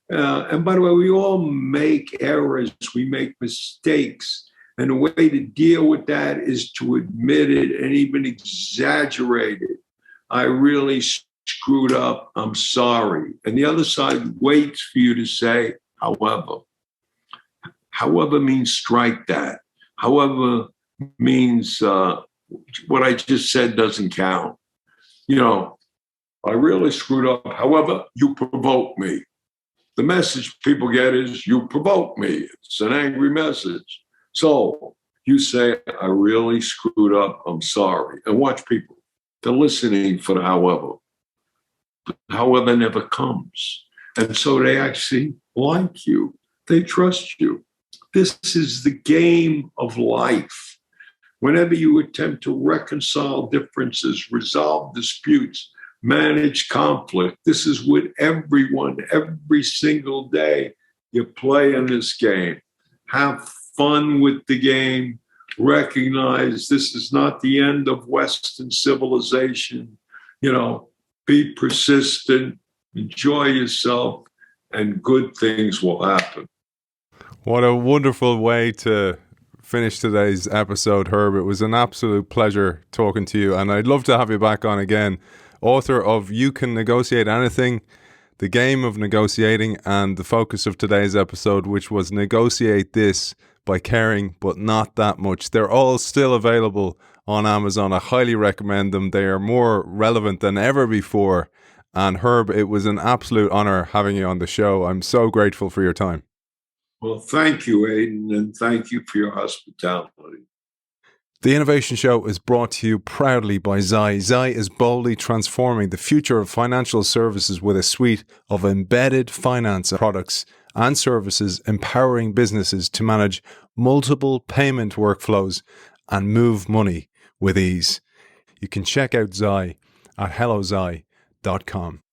And by the way, we all make errors, we make mistakes. And the way to deal with that is to admit it and even exaggerate it. I really screwed up. I'm sorry. And the other side waits for you to say, however. However means strike that. However means what I just said doesn't count. I really screwed up. However, you provoked me. The message people get is you provoke me. It's an angry message. So you say, I really screwed up. I'm sorry. And watch people. They're listening for the however. But however never comes. And so they actually like you. They trust you. This is the game of life. Whenever you attempt to reconcile differences, resolve disputes, manage conflict, this is what everyone, every single day, you play in this game. Have fun with the game. Recognize this is not the end of Western civilization. Be persistent, enjoy yourself, and good things will happen. What a wonderful way to finish today's episode, Herb. It was an absolute pleasure talking to you, and I'd love to have you back on again. Author of You Can Negotiate Anything, The Game of Negotiating, and the focus of today's episode, which was Negotiate This by Caring, but Not That Much. They're all still available on Amazon. I highly recommend them. They are more relevant than ever before. And Herb, it was an absolute honor having you on the show. I'm so grateful for your time. Well, thank you, Aidan, and thank you for your hospitality. The Innovation Show is brought to you proudly by Xi. Xi is boldly transforming the future of financial services with a suite of embedded finance products and services, empowering businesses to manage multiple payment workflows and move money with ease. You can check out Xi at helloxi.com.